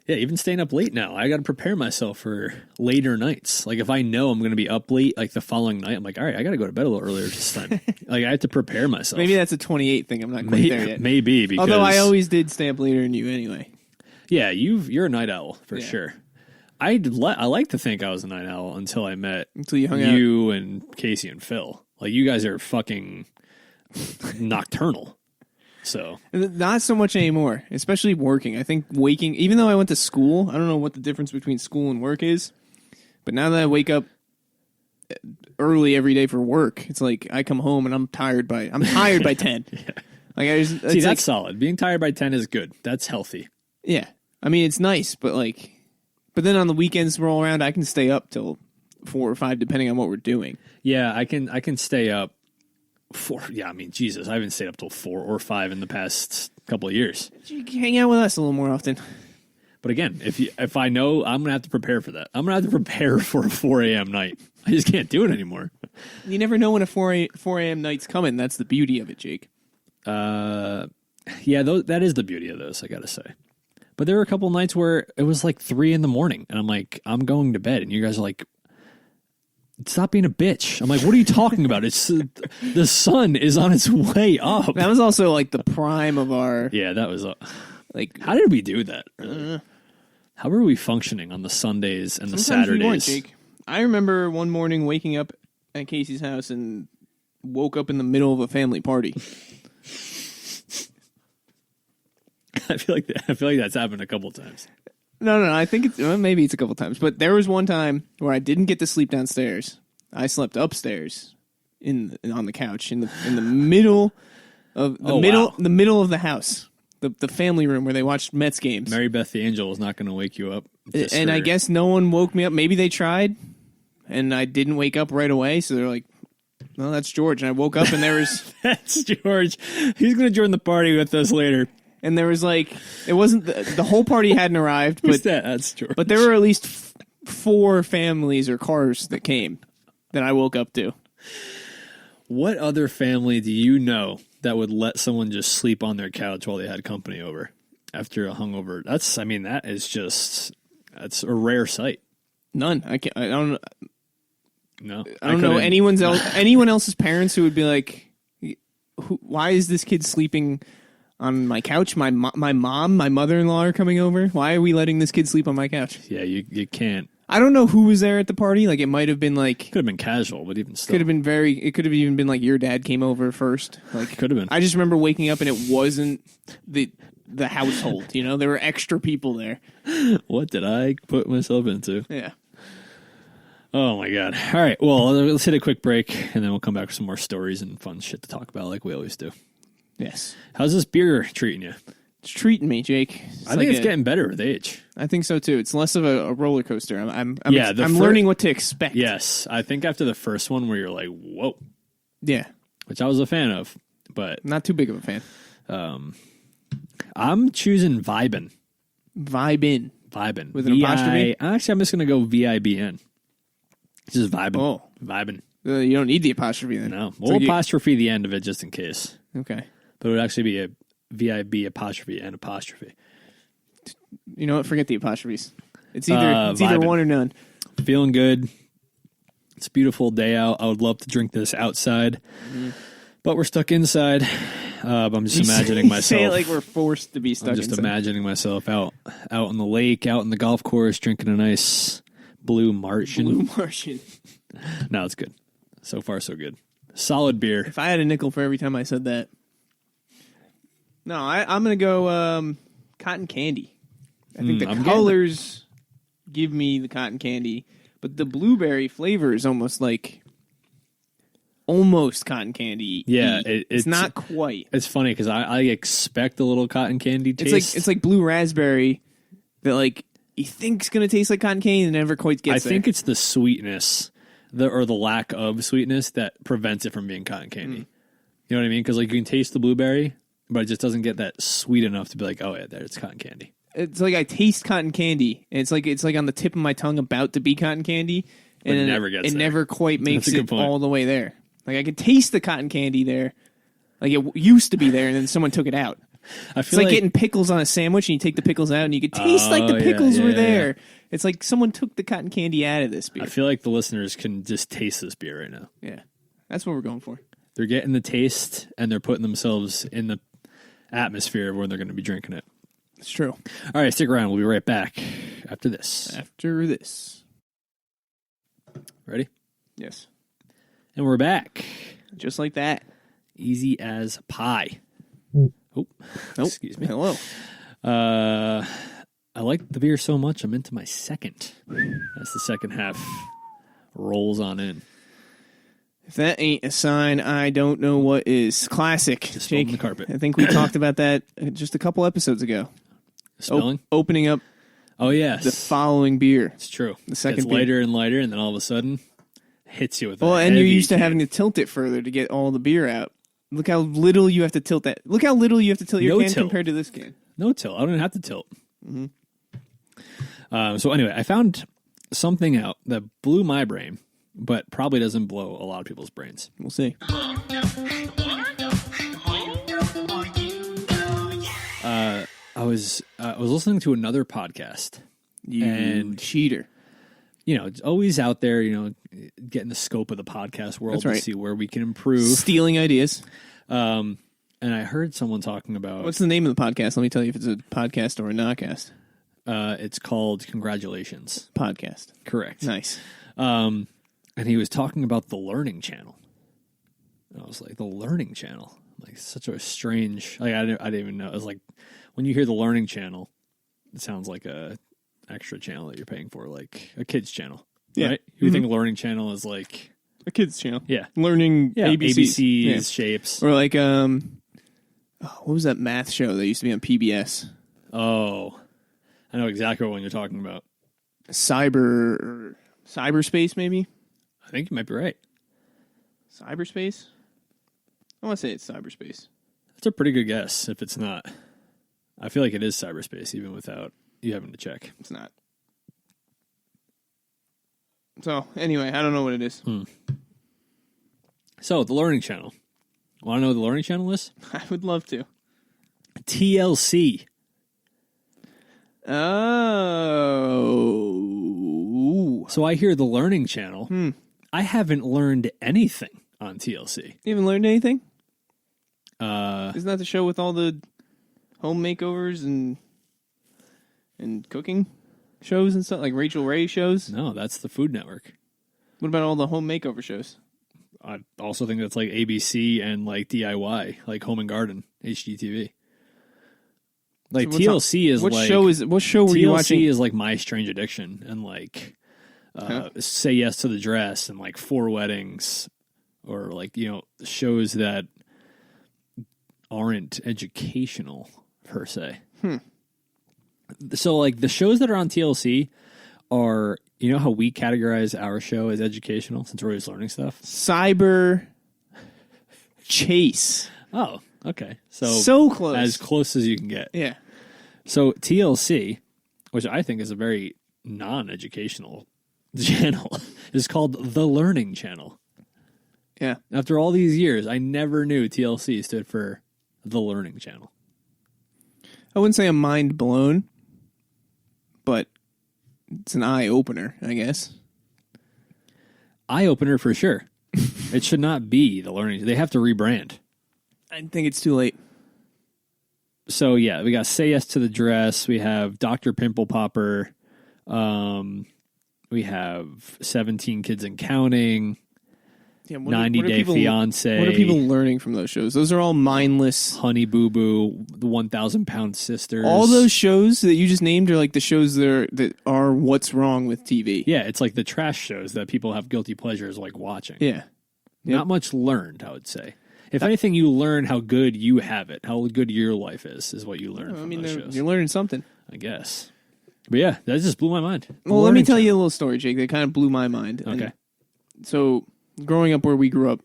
[SPEAKER 2] Yeah, even staying up late now. I got to prepare myself for later nights. Like if I know I'm going to be up late, like the following night, I'm like, all right, I got to go to bed a little earlier this time. Like I have to prepare myself.
[SPEAKER 3] Maybe that's a 28 thing. I'm not quite there yet.
[SPEAKER 2] Maybe because
[SPEAKER 3] although I always did stay up later than you anyway.
[SPEAKER 2] Yeah, you're a night owl for sure. I like to think I was a night owl until I met
[SPEAKER 3] you hung
[SPEAKER 2] you and Casey and Phil. Like you guys are fucking nocturnal. So
[SPEAKER 3] not so much anymore, especially working. I think waking, even though I went to school, I don't know what the difference between school and work is. But now that I wake up early every day for work, it's like I come home and I'm tired by 10.
[SPEAKER 2] Yeah.
[SPEAKER 3] Like
[SPEAKER 2] see, that's solid. Being tired by 10 is good. That's healthy.
[SPEAKER 3] Yeah, I mean it's nice, but then on the weekends roll around, I can stay up till 4 or 5 depending on what we're doing.
[SPEAKER 2] Yeah, I can stay up. I mean, Jesus, I haven't stayed up till 4 or 5 in the past couple of years.
[SPEAKER 3] You can hang out with us a little more often.
[SPEAKER 2] But again, if I know, I'm gonna have to prepare for that. I'm gonna have to prepare for a 4 a.m. night. I just can't do it anymore.
[SPEAKER 3] You never know when a 4 a.m. night's coming. That's the beauty of it, Jake.
[SPEAKER 2] Yeah, that is the beauty of those, I gotta say. But there were a couple nights where it was like 3 a.m, and I'm like, I'm going to bed, and you guys are like, stop being a bitch. I'm like, what are you talking about? It's the sun is on its way up.
[SPEAKER 3] That was also like the prime of our.
[SPEAKER 2] Yeah, that was
[SPEAKER 3] like.
[SPEAKER 2] How did we do that? Really? How were we functioning on the Sundays and the
[SPEAKER 3] Sometimes
[SPEAKER 2] Saturdays?
[SPEAKER 3] We weren't, Jake. I remember one morning waking up at Casey's house and woke up in the middle of a family party.
[SPEAKER 2] I feel like that's happened a couple times.
[SPEAKER 3] No. I think maybe it's a couple times, but there was one time where I didn't get to sleep downstairs. I slept upstairs on the couch in the middle of the middle of the house, the family room where they watched Mets games.
[SPEAKER 2] Mary Beth the Angel was not going to wake you up,
[SPEAKER 3] and I guess no one woke me up. Maybe they tried, and I didn't wake up right away. So they're like, "No, that's George." And I woke up, and there was
[SPEAKER 2] that's George. He's going to join the party with us later.
[SPEAKER 3] And there was like, it wasn't, the whole party hadn't arrived. But,
[SPEAKER 2] That's George.
[SPEAKER 3] But there were at least 4 families or cars that came that I woke up to.
[SPEAKER 2] What other family do you know that would let someone just sleep on their couch while they had company over after a hungover? That's a rare sight.
[SPEAKER 3] None. I don't
[SPEAKER 2] No.
[SPEAKER 3] I don't know anyone else's parents who would be like, why is this kid sleeping on my couch? My mom, my mother-in-law are coming over. Why are we letting this kid sleep on my couch?
[SPEAKER 2] Yeah, you can't.
[SPEAKER 3] I don't know who was there at the party. Like, it might have been like...
[SPEAKER 2] Could have been casual, but even still.
[SPEAKER 3] It could have even been like your dad came over first. Like,
[SPEAKER 2] could have been.
[SPEAKER 3] I just remember waking up and it wasn't the household, you know? There were extra people there.
[SPEAKER 2] What did I put myself into?
[SPEAKER 3] Yeah.
[SPEAKER 2] Oh, my God. All right, well, let's hit a quick break, and then we'll come back with some more stories and fun shit to talk about like we always do.
[SPEAKER 3] Yes.
[SPEAKER 2] How's this beer treating you?
[SPEAKER 3] It's treating me, Jake.
[SPEAKER 2] I think it's getting better with age.
[SPEAKER 3] I think so too. It's less of a roller coaster. I'm learning what to expect.
[SPEAKER 2] Yes, I think after the first one where you're like, whoa.
[SPEAKER 3] Yeah.
[SPEAKER 2] Which I was a fan of, but
[SPEAKER 3] not too big of a fan.
[SPEAKER 2] I'm choosing Vibin.
[SPEAKER 3] Vibin.
[SPEAKER 2] With
[SPEAKER 3] an apostrophe?
[SPEAKER 2] Actually, I'm just going to go VIBN. Just Vibin.
[SPEAKER 3] Oh.
[SPEAKER 2] Vibin.
[SPEAKER 3] You don't need the apostrophe then.
[SPEAKER 2] No. We'll apostrophe the end of it just in case.
[SPEAKER 3] Okay.
[SPEAKER 2] But it would actually be a VIB apostrophe and apostrophe.
[SPEAKER 3] You know what? Forget the apostrophes. It's either one or none.
[SPEAKER 2] Feeling good. It's a beautiful day out. I would love to drink this outside, but we're stuck inside. but I'm just imagining myself.
[SPEAKER 3] Say it like we're forced to be stuck.
[SPEAKER 2] I'm just
[SPEAKER 3] inside.
[SPEAKER 2] imagining myself out on the lake, out in the golf course, drinking a nice blue Martian.
[SPEAKER 3] Blue Martian.
[SPEAKER 2] No, it's good. So far, so good. Solid beer.
[SPEAKER 3] If I had a nickel for every time I said that. No, I'm going to go cotton candy. I think the colors give me the cotton candy, but the blueberry flavor is almost cotton candy.
[SPEAKER 2] Yeah,
[SPEAKER 3] it's not quite.
[SPEAKER 2] It's funny because I expect a little cotton candy taste.
[SPEAKER 3] It's like blue raspberry that you think's going to taste like cotton candy and never quite gets there.
[SPEAKER 2] I think it's the sweetness or the lack of sweetness that prevents it from being cotton candy. You know what I mean? Because you can taste the blueberry, but it just doesn't get that sweet enough to be like, oh yeah, there it's cotton candy.
[SPEAKER 3] It's like I taste cotton candy, and it's like on the tip of my tongue about to be cotton candy, and
[SPEAKER 2] it never gets
[SPEAKER 3] it
[SPEAKER 2] there.
[SPEAKER 3] never quite makes
[SPEAKER 2] That's a good
[SPEAKER 3] it
[SPEAKER 2] point.
[SPEAKER 3] all the way there. Like I could taste the cotton candy there, like it used to be there, and then someone took it out.
[SPEAKER 2] I
[SPEAKER 3] It's
[SPEAKER 2] feel
[SPEAKER 3] like getting pickles on a sandwich, and you take the pickles out, and you could taste like the pickles were there. It's like someone took the cotton candy out of this beer.
[SPEAKER 2] I feel like the listeners can just taste this beer right now.
[SPEAKER 3] Yeah, that's what we're going for.
[SPEAKER 2] They're getting the taste, and they're putting themselves in the atmosphere where they're going to be drinking it.
[SPEAKER 3] It's true.
[SPEAKER 2] All right, stick around. We'll be right back after this.
[SPEAKER 3] After this.
[SPEAKER 2] Ready?
[SPEAKER 3] Yes.
[SPEAKER 2] And we're back.
[SPEAKER 3] Just like that.
[SPEAKER 2] Easy as pie. Oh, excuse me.
[SPEAKER 3] Hello.
[SPEAKER 2] I like the beer so much, I'm into my second. As the second half rolls on in.
[SPEAKER 3] If that ain't a sign, I don't know what is. Classic.
[SPEAKER 2] Just
[SPEAKER 3] Jake,
[SPEAKER 2] on the carpet.
[SPEAKER 3] I think we talked about that just a couple episodes ago.
[SPEAKER 2] Spilling?
[SPEAKER 3] Opening up
[SPEAKER 2] Oh, yes.
[SPEAKER 3] the following beer.
[SPEAKER 2] It's true.
[SPEAKER 3] The second
[SPEAKER 2] It's
[SPEAKER 3] beer.
[SPEAKER 2] lighter and lighter, and then all of a sudden, hits you with
[SPEAKER 3] Well,
[SPEAKER 2] a
[SPEAKER 3] and you're
[SPEAKER 2] heavy
[SPEAKER 3] used to
[SPEAKER 2] can.
[SPEAKER 3] having to tilt it further to get all the beer out. Look how little you have to tilt that. Look how little you have to tilt your
[SPEAKER 2] No
[SPEAKER 3] can
[SPEAKER 2] tilt.
[SPEAKER 3] compared to this can.
[SPEAKER 2] No tilt. I don't even have to tilt. So anyway, I found something out that blew my brain, but probably doesn't blow a lot of people's brains.
[SPEAKER 3] We'll see.
[SPEAKER 2] I was listening to another podcast.
[SPEAKER 3] You
[SPEAKER 2] And-
[SPEAKER 3] cheater.
[SPEAKER 2] It's always out there, getting the scope of the podcast world
[SPEAKER 3] That's right.
[SPEAKER 2] to see where we can improve.
[SPEAKER 3] Stealing ideas.
[SPEAKER 2] And I heard someone talking about
[SPEAKER 3] What's the name of the podcast? Let me tell you if it's a podcast or a notcast.
[SPEAKER 2] it's called Congratulations.
[SPEAKER 3] Podcast.
[SPEAKER 2] Correct.
[SPEAKER 3] Nice.
[SPEAKER 2] And he was talking about the Learning Channel. And I was like, the Learning Channel? Like, such a strange... I didn't even know. It was like, when you hear the Learning Channel, it sounds like a extra channel that you're paying for, like a kid's channel.
[SPEAKER 3] Yeah.
[SPEAKER 2] Right? You think Learning Channel is like...
[SPEAKER 3] A kid's channel.
[SPEAKER 2] Yeah.
[SPEAKER 3] Learning ABCs. Yeah.
[SPEAKER 2] shapes.
[SPEAKER 3] Or like, what was that math show that used to be on PBS?
[SPEAKER 2] Oh, I know exactly what one you're talking about.
[SPEAKER 3] Cyberspace, maybe?
[SPEAKER 2] I think you might be right.
[SPEAKER 3] Cyberspace? I want to say it's cyberspace.
[SPEAKER 2] That's a pretty good guess if it's not. I feel like it is cyberspace, even without you having to check.
[SPEAKER 3] It's not. So, anyway, I don't know what it is.
[SPEAKER 2] So, the Learning Channel. Want to know what the Learning Channel is?
[SPEAKER 3] I would love to.
[SPEAKER 2] TLC.
[SPEAKER 3] Oh.
[SPEAKER 2] So, I hear the Learning Channel. I haven't learned anything on TLC.
[SPEAKER 3] You haven't learned anything? Isn't that the show with all the home makeovers and cooking shows and stuff? Like Rachel Ray shows?
[SPEAKER 2] No, that's the Food Network.
[SPEAKER 3] What about all the home makeover shows?
[SPEAKER 2] I also think that's like ABC and like DIY, like Home and Garden, HGTV. Like
[SPEAKER 3] So
[SPEAKER 2] TLC is
[SPEAKER 3] what
[SPEAKER 2] like...
[SPEAKER 3] What show were you watching?
[SPEAKER 2] TLC is like My Strange Addiction and like Say Yes to the Dress and like Four Weddings or like, shows that aren't educational per se. So like the shows that are on TLC are, how we categorize our show as educational since we're always learning stuff?
[SPEAKER 3] Cyber Chase.
[SPEAKER 2] Oh, okay.
[SPEAKER 3] So close.
[SPEAKER 2] As close as you can get.
[SPEAKER 3] Yeah.
[SPEAKER 2] So TLC, which I think is a very non-educational channel, is called The Learning Channel.
[SPEAKER 3] Yeah.
[SPEAKER 2] After all these years, I never knew TLC stood for The Learning Channel.
[SPEAKER 3] I wouldn't say I'm mind blown, but it's an eye opener, I guess.
[SPEAKER 2] Eye-opener for sure. It should not be The Learning. They have to rebrand.
[SPEAKER 3] I think it's too late.
[SPEAKER 2] So, yeah, we got Say Yes to the Dress. We have Dr. Pimple Popper. We have 17 Kids and Counting.
[SPEAKER 3] Yeah,
[SPEAKER 2] 90 Day Fiancé.
[SPEAKER 3] What are people learning from those shows? Those are all mindless.
[SPEAKER 2] Honey Boo Boo, the 1,000-Pound Sisters.
[SPEAKER 3] All those shows that you just named are like the shows that are what's wrong with TV.
[SPEAKER 2] Yeah, it's like the trash shows that people have guilty pleasures like watching.
[SPEAKER 3] Yeah.
[SPEAKER 2] Not much learned, I would say. If anything, you learn how good you have it, how good your life is what you learn from those shows.
[SPEAKER 3] You're learning something.
[SPEAKER 2] I guess. But yeah, that just blew my mind.
[SPEAKER 3] Well, let me tell you a little story, Jake, that kind of blew my mind.
[SPEAKER 2] Okay.
[SPEAKER 3] So, growing up where we grew up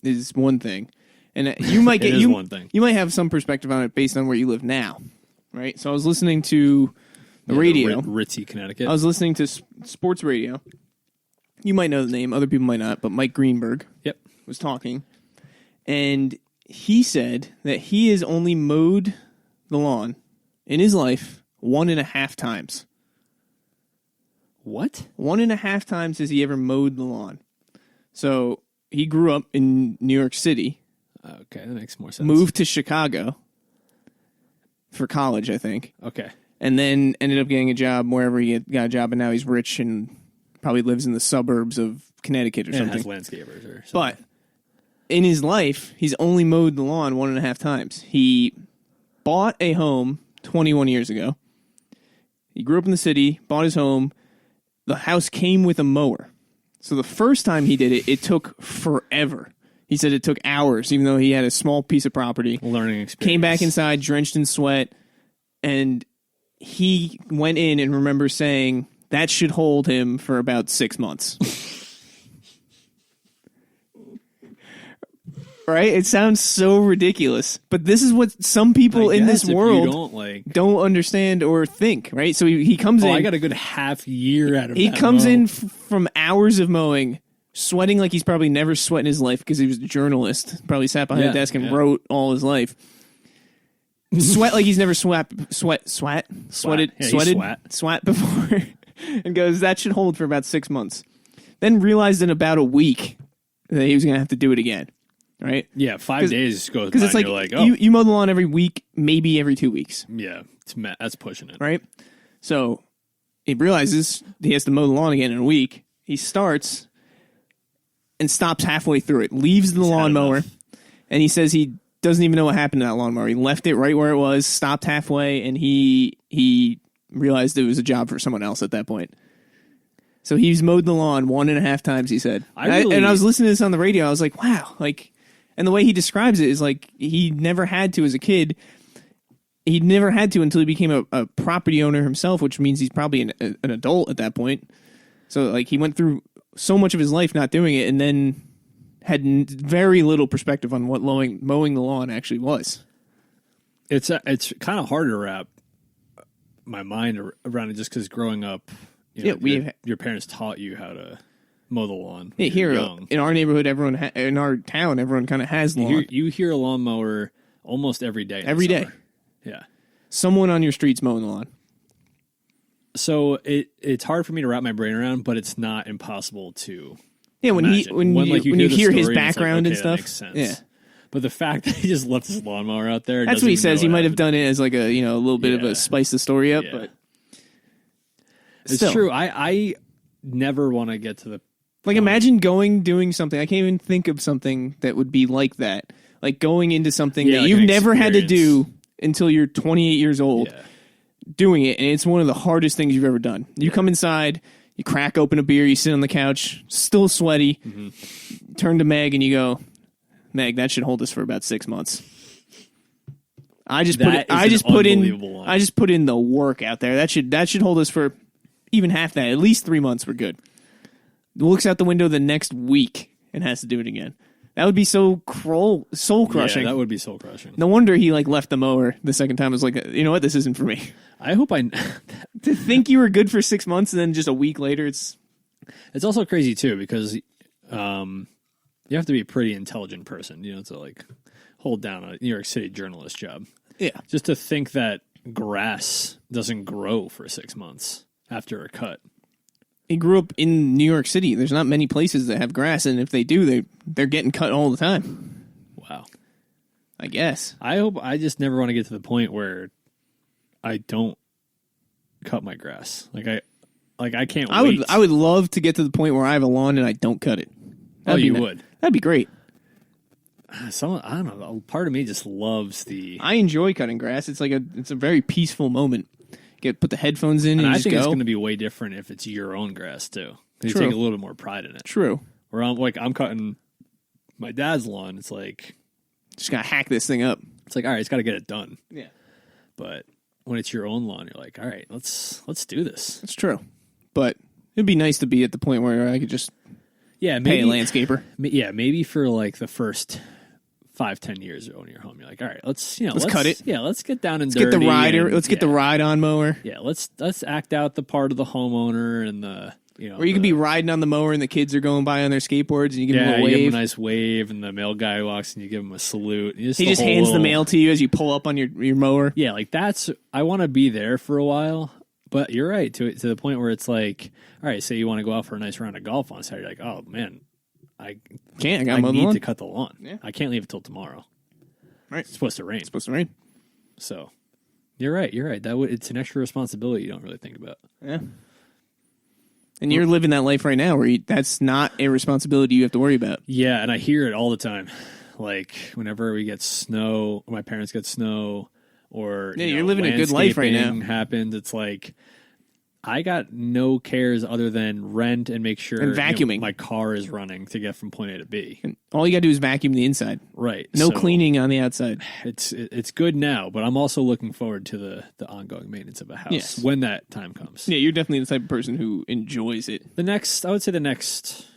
[SPEAKER 3] is one thing. And you might get
[SPEAKER 2] one thing.
[SPEAKER 3] You might have some perspective on it based on where you live now, right? So I was listening to the radio.
[SPEAKER 2] Ritzy, Connecticut.
[SPEAKER 3] I was listening to sports radio. You might know the name, other people might not, but Mike Greenberg was talking. And he said that he has only mowed the lawn in his life 1.5 times.
[SPEAKER 2] What?
[SPEAKER 3] 1.5 times has he ever mowed the lawn. So he grew up in New York City.
[SPEAKER 2] Okay, that makes more sense.
[SPEAKER 3] Moved to Chicago for college, I think.
[SPEAKER 2] Okay.
[SPEAKER 3] And then ended up getting a job wherever he got a job, and now he's rich and probably lives in the suburbs of Connecticut or something.
[SPEAKER 2] Has landscapers or something.
[SPEAKER 3] But in his life, he's only mowed the lawn 1.5 times. He bought a home 21 years ago. He grew up in the city, bought his home. The house came with a mower. So the first time he did it, it took forever. He said it took hours, even though he had a small piece of property.
[SPEAKER 2] Learning experience.
[SPEAKER 3] Came back inside, drenched in sweat, and he went in and remembers saying that should hold him for about 6 months. Right? It sounds so ridiculous, but this is what some people in this world don't understand or think, right? So he comes in.
[SPEAKER 2] I got a good half year out of
[SPEAKER 3] He comes in from hours of mowing, sweating like he's probably never sweat in his life because he was a journalist, probably sat behind a desk and wrote all his life. Sweat like he's never sweated before, and goes, that should hold for about 6 months. Then realized in about a week that he was going to have to do it again. Right?
[SPEAKER 2] Yeah, 5 days goes by
[SPEAKER 3] because it's
[SPEAKER 2] and
[SPEAKER 3] like,
[SPEAKER 2] you're like,
[SPEAKER 3] you mow the lawn every week, maybe every 2 weeks.
[SPEAKER 2] Yeah, that's pushing it.
[SPEAKER 3] Right? So he realizes he has to mow the lawn again in a week. He starts and stops halfway through it, leaves the lawnmower, and he says he doesn't even know what happened to that lawnmower. He left it right where it was, stopped halfway, and he realized it was a job for someone else at that point. So he's mowed the lawn 1.5 times, he said. And I was listening to this on the radio. I was like, wow, like... And the way he describes it is like he never had to as a kid. He never had to until he became a property owner himself, which means he's probably an adult at that point. So like he went through so much of his life not doing it and then had very little perspective on what mowing the lawn actually was.
[SPEAKER 2] It's kind of hard to wrap my mind around it just because growing up, your parents taught you how to mow the lawn.
[SPEAKER 3] Yeah, here in our neighborhood, in our town, everyone kind of has lawn.
[SPEAKER 2] You hear a lawnmower almost every day.
[SPEAKER 3] Every day.
[SPEAKER 2] Yeah.
[SPEAKER 3] Someone on your street's mowing the lawn.
[SPEAKER 2] So it's hard for me to wrap my brain around, but it's not impossible to.
[SPEAKER 3] Yeah, when you hear his background and stuff.
[SPEAKER 2] That makes sense.
[SPEAKER 3] Yeah.
[SPEAKER 2] But the fact that he just left his lawnmower out there.
[SPEAKER 3] That's what he says. He might have done it as like a little bit of a spice the story up, but
[SPEAKER 2] it's true. I never want to get to the.
[SPEAKER 3] Like, imagine doing something. I can't even think of something that would be like that. Like going into something that you've never had to do until you're 28 years old, doing it, and it's one of the hardest things you've ever done. You come inside, you crack open a beer, you sit on the couch, still sweaty, turn to Meg, and you go, Meg, that should hold us for about 6 months. I just put in the work out there. That should hold us for even half that. At least 3 months, we're good. Looks out the window the next week and has to do it again. That would be so soul crushing.
[SPEAKER 2] Yeah, that would be soul crushing.
[SPEAKER 3] No wonder he left the mower the second time. I was like, you know what, this isn't for me.
[SPEAKER 2] I hope
[SPEAKER 3] to think you were good for 6 months and then just a week later, it's
[SPEAKER 2] also crazy too because you have to be a pretty intelligent person, to like hold down a New York City journalist job.
[SPEAKER 3] Yeah,
[SPEAKER 2] just to think that grass doesn't grow for 6 months after a cut.
[SPEAKER 3] He grew up in New York City. There's not many places that have grass, and if they do, they're getting cut all the time.
[SPEAKER 2] Wow.
[SPEAKER 3] I guess.
[SPEAKER 2] I just never want to get to the point where I don't cut my grass. I can't wait.
[SPEAKER 3] I would love to get to the point where I have a lawn and I don't cut it.
[SPEAKER 2] You would.
[SPEAKER 3] That'd be great.
[SPEAKER 2] I don't know. Part of me just loves the.
[SPEAKER 3] I enjoy cutting grass. It's a very peaceful moment. Put the headphones in and
[SPEAKER 2] I
[SPEAKER 3] just
[SPEAKER 2] think
[SPEAKER 3] go.
[SPEAKER 2] it's going to be way different if it's your own grass too. You
[SPEAKER 3] True.
[SPEAKER 2] take a little bit more pride in it.
[SPEAKER 3] True.
[SPEAKER 2] Where I'm cutting my dad's lawn. It's like
[SPEAKER 3] just gotta hack this thing up.
[SPEAKER 2] It's like, all right, it's got to get it done.
[SPEAKER 3] Yeah.
[SPEAKER 2] But when it's your own lawn, you're like, all right, let's do this.
[SPEAKER 3] It's true. But it'd be nice to be at the point where I could just pay a landscaper.
[SPEAKER 2] Yeah, maybe for like the first 5-10 years you own your home, you're like, all right, let's
[SPEAKER 3] cut it.
[SPEAKER 2] Yeah, let's get down and
[SPEAKER 3] let's
[SPEAKER 2] dirty.
[SPEAKER 3] Get the rider.
[SPEAKER 2] And,
[SPEAKER 3] let's get the ride-on mower.
[SPEAKER 2] Yeah, let's act out the part of the homeowner and the
[SPEAKER 3] or you could be riding on the mower and the kids are going by on their skateboards and you give them a wave.
[SPEAKER 2] You give them a nice wave and the mail guy walks and you give him a salute.
[SPEAKER 3] He just hands the mail to you as you pull up on your mower.
[SPEAKER 2] Yeah, like I want to be there for a while. But you're right, to the point where it's like, all right, say you want to go out for a nice round of golf on Saturday. You're like, oh, man, I need to cut the lawn.
[SPEAKER 3] Yeah.
[SPEAKER 2] I can't leave it till tomorrow.
[SPEAKER 3] Right.
[SPEAKER 2] It's supposed to rain. So you're right. It's an extra responsibility you don't really think about.
[SPEAKER 3] Yeah. And you're living that life right now where that's not a responsibility you have to worry about.
[SPEAKER 2] Yeah, and I hear it all the time. Like, whenever we get snow, or my parents get snow, or
[SPEAKER 3] you're living a good life right now.
[SPEAKER 2] Happens, it's like I got no cares other than rent and make sure
[SPEAKER 3] and vacuuming.
[SPEAKER 2] My car is running to get from point A to B.
[SPEAKER 3] And all you got to do is vacuum the inside.
[SPEAKER 2] Right.
[SPEAKER 3] No cleaning on the outside.
[SPEAKER 2] It's good now, but I'm also looking forward to the ongoing maintenance of a house when that time comes.
[SPEAKER 3] Yeah, you're definitely the type of person who enjoys it.
[SPEAKER 2] I would say the next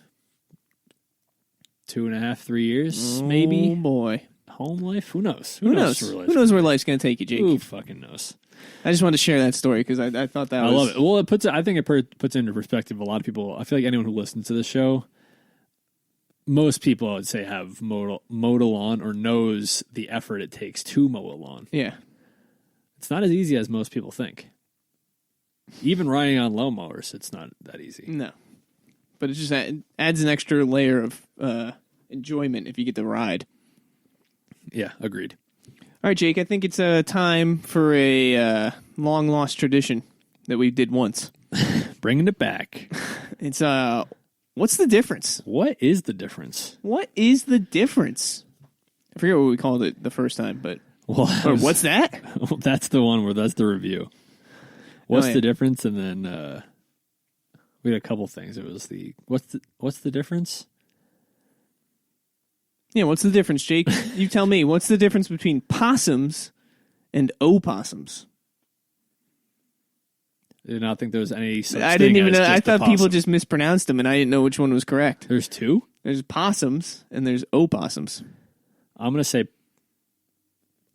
[SPEAKER 2] 2.5, 3 years, maybe.
[SPEAKER 3] Oh boy.
[SPEAKER 2] Home life? Who knows?
[SPEAKER 3] Who knows? Who knows where life's going to take you, Jake?
[SPEAKER 2] Who fucking knows?
[SPEAKER 3] I just wanted to share that story because I thought that
[SPEAKER 2] I love it. Well, I think it puts into perspective a lot of people. I feel like anyone who listens to this show, most people I would say have mowed a lawn or knows the effort it takes to mow a lawn.
[SPEAKER 3] Yeah.
[SPEAKER 2] It's not as easy as most people think. Even riding on lawnmowers, it's not that easy.
[SPEAKER 3] No. But it just adds an extra layer of enjoyment if you get to ride.
[SPEAKER 2] Yeah, agreed.
[SPEAKER 3] All right, Jake, I think it's time for a long-lost tradition that we did once.
[SPEAKER 2] Bringing it back.
[SPEAKER 3] It's, what's the difference?
[SPEAKER 2] What is the difference?
[SPEAKER 3] What is the difference? I forget what we called it the first time, but... what's that?
[SPEAKER 2] Well, that's the one where that's the review. What's the difference? And then we had a couple things. It was what's the difference?
[SPEAKER 3] Yeah, what's the difference, Jake? You tell me. What's the difference between possums and opossums?
[SPEAKER 2] I did not think there was any such
[SPEAKER 3] I didn't even know. I thought
[SPEAKER 2] possum.
[SPEAKER 3] people just mispronounced them, and I didn't know which one was correct.
[SPEAKER 2] There's two?
[SPEAKER 3] There's possums, and there's opossums.
[SPEAKER 2] I'm going to say...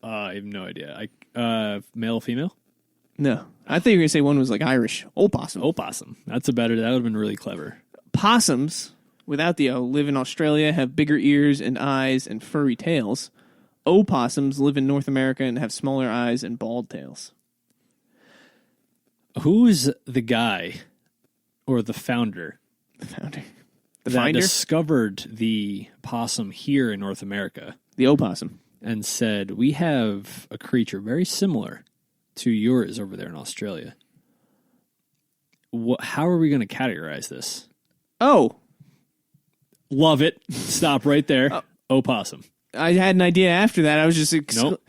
[SPEAKER 2] I have no idea. Male, female?
[SPEAKER 3] No. I thought you were going to say one was like Irish. Opossum.
[SPEAKER 2] Opossum. That would have been really clever.
[SPEAKER 3] Possums, without the O, live in Australia, have bigger ears and eyes and furry tails. Opossums live in North America and have smaller eyes and bald tails.
[SPEAKER 2] Who's the guy or the founder?
[SPEAKER 3] The founder.
[SPEAKER 2] That discovered the possum here in North America.
[SPEAKER 3] The opossum.
[SPEAKER 2] And said, we have a creature very similar to yours over there in Australia. How are we going to categorize this?
[SPEAKER 3] Oh.
[SPEAKER 2] Love it. Stop right there. Opossum.
[SPEAKER 3] I had an idea after that. I was just...
[SPEAKER 2] Nope.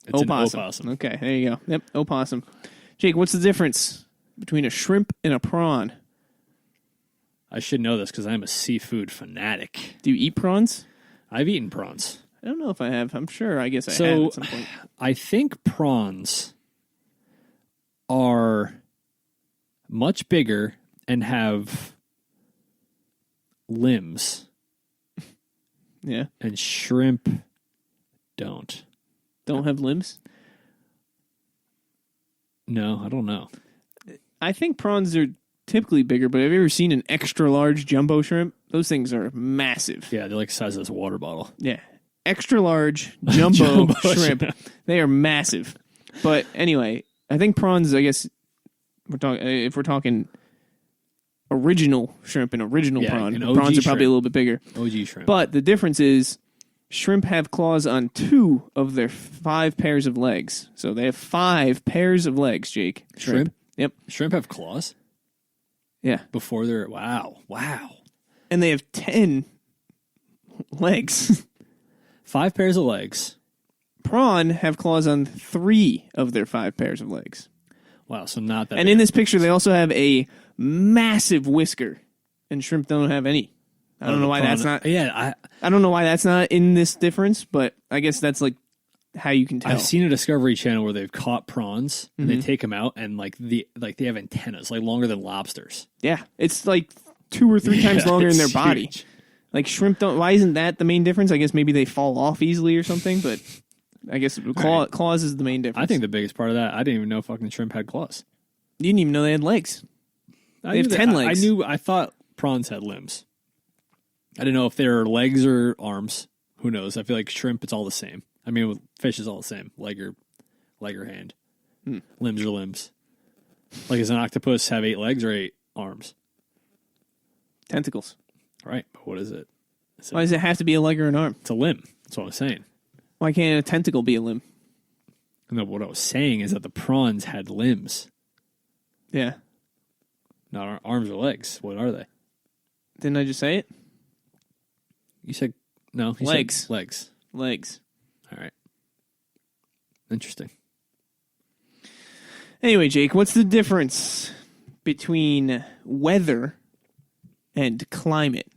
[SPEAKER 2] It's
[SPEAKER 3] opossum.
[SPEAKER 2] An opossum.
[SPEAKER 3] Okay, there you go. Yep, opossum. Jake, what's the difference between a shrimp and a prawn?
[SPEAKER 2] I should know this because I'm a seafood fanatic.
[SPEAKER 3] Do you eat prawns?
[SPEAKER 2] I've eaten prawns.
[SPEAKER 3] I don't know if I have. I'm sure. I guess I have at some point.
[SPEAKER 2] I think prawns are much bigger and have limbs.
[SPEAKER 3] Yeah.
[SPEAKER 2] And shrimp don't.
[SPEAKER 3] Don't have limbs?
[SPEAKER 2] No, I don't know.
[SPEAKER 3] I think prawns are typically bigger, but have you ever seen an extra large jumbo shrimp? Those things are massive.
[SPEAKER 2] Yeah, they're like the size of this water bottle.
[SPEAKER 3] Yeah. Extra large jumbo shrimp. They are massive. But anyway, I think prawns, I guess, if we're talking original shrimp and original prawn, prawns are probably a little bit bigger.
[SPEAKER 2] OG shrimp.
[SPEAKER 3] But the difference is Shrimp have claws on 2 of their 5 pairs of legs. So they have 5 pairs of legs, Jake.
[SPEAKER 2] Shrimp?
[SPEAKER 3] Yep.
[SPEAKER 2] Shrimp have claws
[SPEAKER 3] Yeah.
[SPEAKER 2] before they're... Wow.
[SPEAKER 3] And they have 10 legs.
[SPEAKER 2] 5 pairs of legs.
[SPEAKER 3] Prawn have claws on 3 of their 5 pairs of legs.
[SPEAKER 2] Wow, so not that
[SPEAKER 3] And
[SPEAKER 2] big.
[SPEAKER 3] in this picture, they also have a massive whisker. And shrimp don't have any. I don't know why that's not...
[SPEAKER 2] Yeah,
[SPEAKER 3] I don't know why that's not in this difference, but I guess that's like how you can tell.
[SPEAKER 2] I've seen a Discovery Channel where they've caught prawns and they take them out and they have antennas like longer than lobsters.
[SPEAKER 3] Yeah, it's like 2 or 3 times longer in their body.
[SPEAKER 2] Huge.
[SPEAKER 3] Like shrimp don't. Why isn't that the main difference? I guess maybe they fall off easily or something. But I guess claws is the main difference.
[SPEAKER 2] I think the biggest part of that, I didn't even know fucking shrimp had claws.
[SPEAKER 3] You didn't even know they had legs. They have 10 legs.
[SPEAKER 2] I thought prawns had limbs. I didn't know if they're legs or arms. Who knows? I feel like shrimp, it's all the same. I mean, with fish is all the same. Leg or hand. Limbs are limbs. Like, does an octopus have 8 legs or 8 arms?
[SPEAKER 3] Tentacles.
[SPEAKER 2] Right, but what is it?
[SPEAKER 3] Why does it have to be a leg or an arm?
[SPEAKER 2] It's a limb. That's what I'm saying.
[SPEAKER 3] Why can't a tentacle be a limb?
[SPEAKER 2] No, what I was saying is that the prawns had limbs.
[SPEAKER 3] Yeah.
[SPEAKER 2] Not arms or legs. What are they?
[SPEAKER 3] Didn't I just say it?
[SPEAKER 2] You said no. You
[SPEAKER 3] Legs.
[SPEAKER 2] said legs.
[SPEAKER 3] Legs.
[SPEAKER 2] All right. Interesting.
[SPEAKER 3] Anyway, Jake, what's the difference between weather and climate?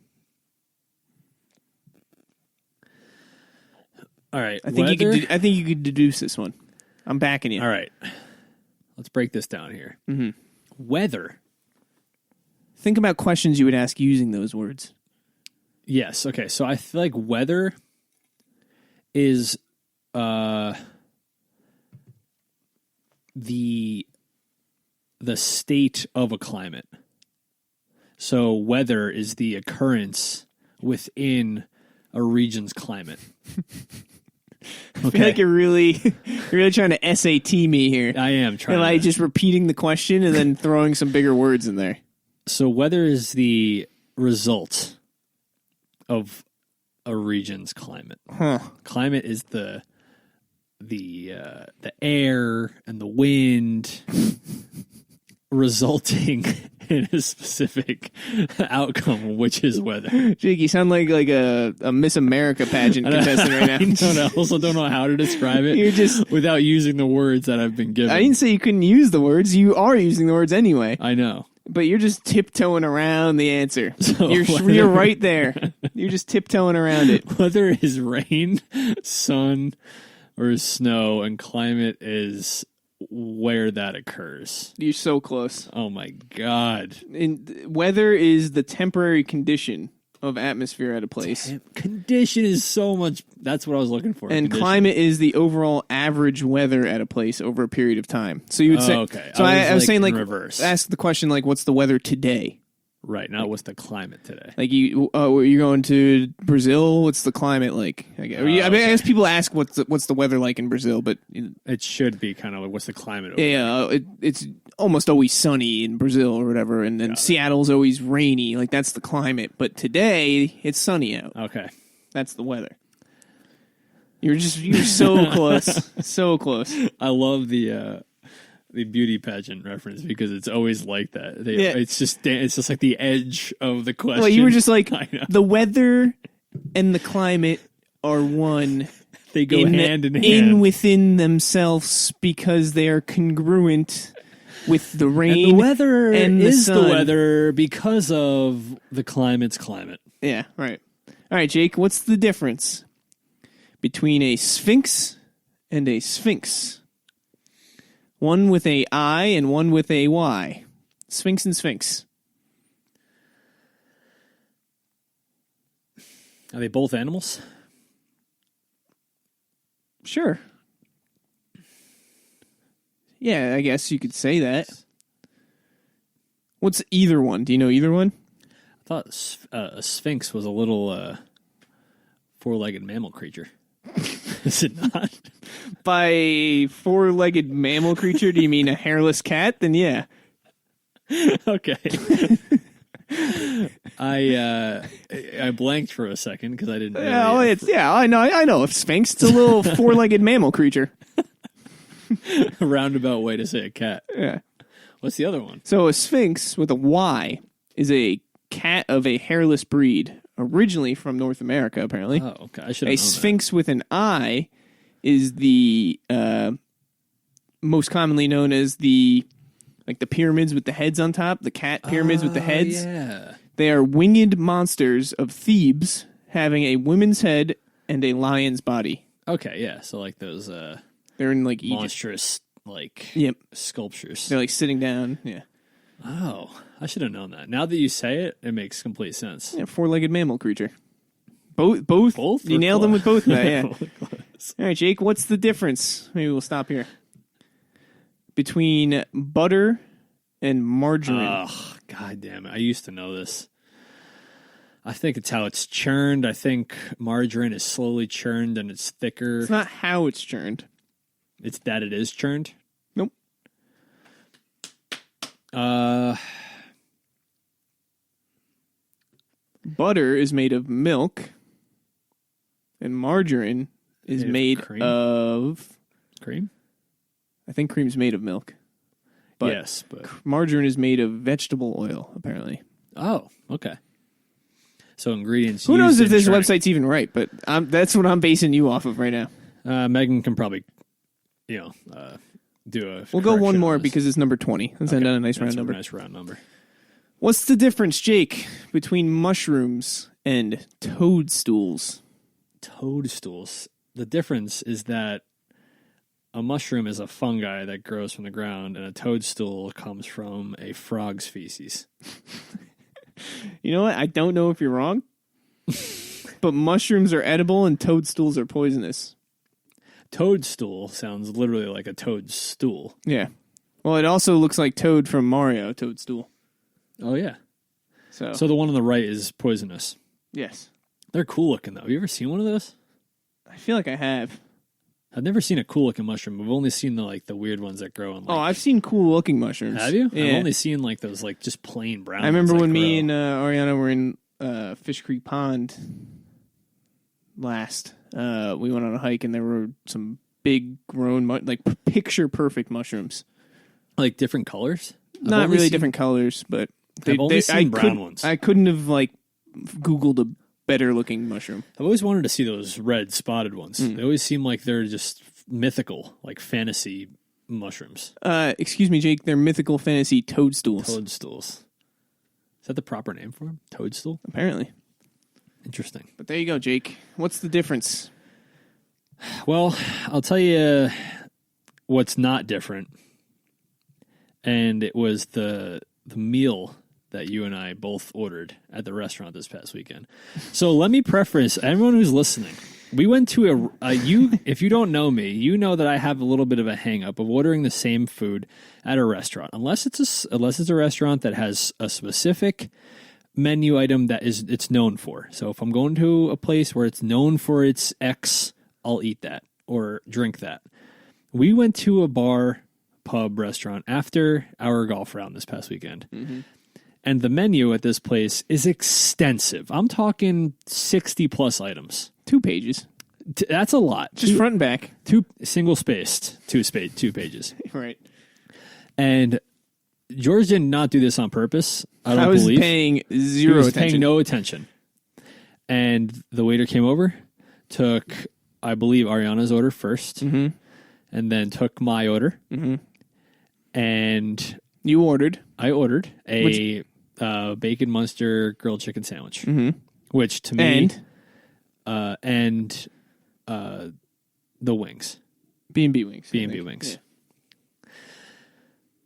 [SPEAKER 2] All right.
[SPEAKER 3] I think you could deduce this one. I'm backing you.
[SPEAKER 2] All right. Let's break this down here. Mm-hmm. Weather.
[SPEAKER 3] Think about questions you would ask using those words.
[SPEAKER 2] Yes. Okay. So I feel like weather is the state of a climate. So weather is the occurrence within a region's climate.
[SPEAKER 3] I feel like you're really trying to SAT me here.
[SPEAKER 2] I am trying.
[SPEAKER 3] And like just repeating the question and then throwing some bigger words in there.
[SPEAKER 2] So weather is the result of a region's climate.
[SPEAKER 3] Huh.
[SPEAKER 2] Climate is the air and the wind resulting in a specific outcome, which is weather.
[SPEAKER 3] Jake, you sound like a Miss America pageant contestant right now.
[SPEAKER 2] I also don't know how to describe it
[SPEAKER 3] You're just
[SPEAKER 2] without using the words that I've been given.
[SPEAKER 3] I didn't say you couldn't use the words. You are using the words anyway.
[SPEAKER 2] I know.
[SPEAKER 3] But you're just tiptoeing around the answer.
[SPEAKER 2] So
[SPEAKER 3] You're right there. You're just tiptoeing around it.
[SPEAKER 2] Weather is rain, sun, or snow, and climate is where that occurs.
[SPEAKER 3] You're so close.
[SPEAKER 2] Oh my God.
[SPEAKER 3] Weather is the temporary condition of atmosphere at a place.
[SPEAKER 2] Condition is so much. That's what I was looking for.
[SPEAKER 3] And
[SPEAKER 2] condition.
[SPEAKER 3] climate is the overall average weather at a place over a period of time. So you would say,
[SPEAKER 2] okay.
[SPEAKER 3] So I was saying, like,
[SPEAKER 2] reverse.
[SPEAKER 3] ask the question, like, what's the weather today?
[SPEAKER 2] Right. Not what's the climate today.
[SPEAKER 3] Like, you're going to Brazil. What's the climate like? I guess people ask what's the weather like in Brazil, but
[SPEAKER 2] It should be kind of like, what's the climate over
[SPEAKER 3] yeah, it's almost always sunny in Brazil or whatever, and then Seattle's always rainy. Like, that's the climate. But today it's sunny out.
[SPEAKER 2] Okay.
[SPEAKER 3] That's the weather. You're so close, so close.
[SPEAKER 2] I love the beauty pageant reference because it's always like that. It's just like the edge of the question.
[SPEAKER 3] Well, you were just like, the weather and the climate are one.
[SPEAKER 2] They go hand in hand.
[SPEAKER 3] Within themselves because they are congruent with the rain.
[SPEAKER 2] And the weather
[SPEAKER 3] and
[SPEAKER 2] is
[SPEAKER 3] the
[SPEAKER 2] the
[SPEAKER 3] sun.
[SPEAKER 2] weather because of the climate's climate.
[SPEAKER 3] Yeah, right. All right, Jake, what's the difference between a sphinx and a sphinx? One with a I and one with a Y. Sphinx and sphinx.
[SPEAKER 2] Are they both animals?
[SPEAKER 3] Sure. Yeah, I guess you could say that. What's either one? Do you know either one?
[SPEAKER 2] I thought a sphinx was a little four-legged mammal creature. Is it not?
[SPEAKER 3] By four-legged mammal creature, do you mean a hairless cat? Then yeah.
[SPEAKER 2] Okay. I blanked for a second because I didn't. Really,
[SPEAKER 3] I know. A sphinx, it's a little four-legged mammal creature.
[SPEAKER 2] a roundabout way to say a cat.
[SPEAKER 3] Yeah.
[SPEAKER 2] What's the other one?
[SPEAKER 3] So a sphinx with a Y is a cat of a hairless breed, originally from North America, apparently.
[SPEAKER 2] Oh, okay. I should have known
[SPEAKER 3] A sphinx with an I is the most commonly known as the pyramids with the heads on top, the cat pyramids with the heads.
[SPEAKER 2] Yeah.
[SPEAKER 3] They are winged monsters of Thebes, having a woman's head and a lion's body.
[SPEAKER 2] Okay, yeah. So like those
[SPEAKER 3] They're in like Egypt.
[SPEAKER 2] monstrous like sculptures.
[SPEAKER 3] They're like sitting down. Yeah.
[SPEAKER 2] Oh, I should have known that. Now that you say it, it makes complete sense.
[SPEAKER 3] Yeah, four-legged mammal creature. Both? You nailed them with both of that, yeah. All right, Jake, what's the difference? Maybe we'll stop here. Between butter and margarine.
[SPEAKER 2] Oh, God damn it. I used to know this. I think it's how it's churned. I think margarine is slowly churned and it's thicker.
[SPEAKER 3] It's not how it's churned.
[SPEAKER 2] It's that it is churned?
[SPEAKER 3] Nope. Butter is made of milk, and margarine is made of
[SPEAKER 2] cream.
[SPEAKER 3] I think cream's made of milk. But
[SPEAKER 2] yes, but
[SPEAKER 3] margarine is made of vegetable oil, apparently.
[SPEAKER 2] Oh, okay. So ingredients.
[SPEAKER 3] Who knows if this website's even right? But that's what I'm basing you off of right now.
[SPEAKER 2] Megan can probably, do a.
[SPEAKER 3] We'll go one more because it's number 20. Let's end on a nice round number.
[SPEAKER 2] Nice round number.
[SPEAKER 3] What's the difference, Jake, between mushrooms and toadstools?
[SPEAKER 2] Toadstools. The difference is that a mushroom is a fungi that grows from the ground, and a toadstool comes from a frog's feces.
[SPEAKER 3] You know what? I don't know if you're wrong, but mushrooms are edible and toadstools are poisonous.
[SPEAKER 2] Toadstool sounds literally like a toadstool.
[SPEAKER 3] Yeah. Well, it also looks like Toad from Mario, Toadstool.
[SPEAKER 2] Oh, yeah.
[SPEAKER 3] So
[SPEAKER 2] the one on the right is poisonous.
[SPEAKER 3] Yes.
[SPEAKER 2] They're cool looking, though. Have you ever seen one of those?
[SPEAKER 3] I feel like I have.
[SPEAKER 2] I've never seen a cool looking mushroom. I've only seen the weird ones that grow on.
[SPEAKER 3] I've seen cool looking mushrooms.
[SPEAKER 2] Have you?
[SPEAKER 3] Yeah.
[SPEAKER 2] I've only seen those just plain brown.
[SPEAKER 3] I remember when
[SPEAKER 2] grow.
[SPEAKER 3] me and Ariana were in Fish Creek Pond last. We went on a hike and there were some big grown picture perfect mushrooms.
[SPEAKER 2] Like different colors?
[SPEAKER 3] Not really different colors, but
[SPEAKER 2] I've only seen brown ones.
[SPEAKER 3] I couldn't have Googled a better looking mushroom.
[SPEAKER 2] I've always wanted to see those red spotted ones. They always seem like they're just mythical, like fantasy mushrooms.
[SPEAKER 3] Excuse me, Jake. They're mythical fantasy toadstools.
[SPEAKER 2] Toadstools. Is that the proper name for them? Toadstool?
[SPEAKER 3] Apparently.
[SPEAKER 2] Interesting.
[SPEAKER 3] But there you go, Jake. What's the difference?
[SPEAKER 2] Well, I'll tell you what's not different. And it was the meal that you and I both ordered at the restaurant this past weekend. So let me preface everyone who's listening. We went to if you don't know me, you know that I have a little bit of a hang up of ordering the same food at a restaurant, unless it's a restaurant that has a specific menu item that it's known for. So if I'm going to a place where it's known for its X, I'll eat that or drink that. We went to a bar, pub, restaurant after our golf round this past weekend. Mm-hmm. And the menu at this place is extensive. I'm talking 60 plus items.
[SPEAKER 3] 2 pages.
[SPEAKER 2] That's a lot.
[SPEAKER 3] Just front and back.
[SPEAKER 2] 2 single spaced, 2 pages.
[SPEAKER 3] Right.
[SPEAKER 2] And George did not do this on purpose. I
[SPEAKER 3] was paying zero attention.
[SPEAKER 2] Paying no attention. And the waiter came over, took, I believe, Ariana's order first, and then took my order. Mm-hmm. And
[SPEAKER 3] you ordered.
[SPEAKER 2] I ordered a bacon Munster grilled chicken sandwich, which to me, and the wings,
[SPEAKER 3] B&B wings,
[SPEAKER 2] B&B wings. Yeah.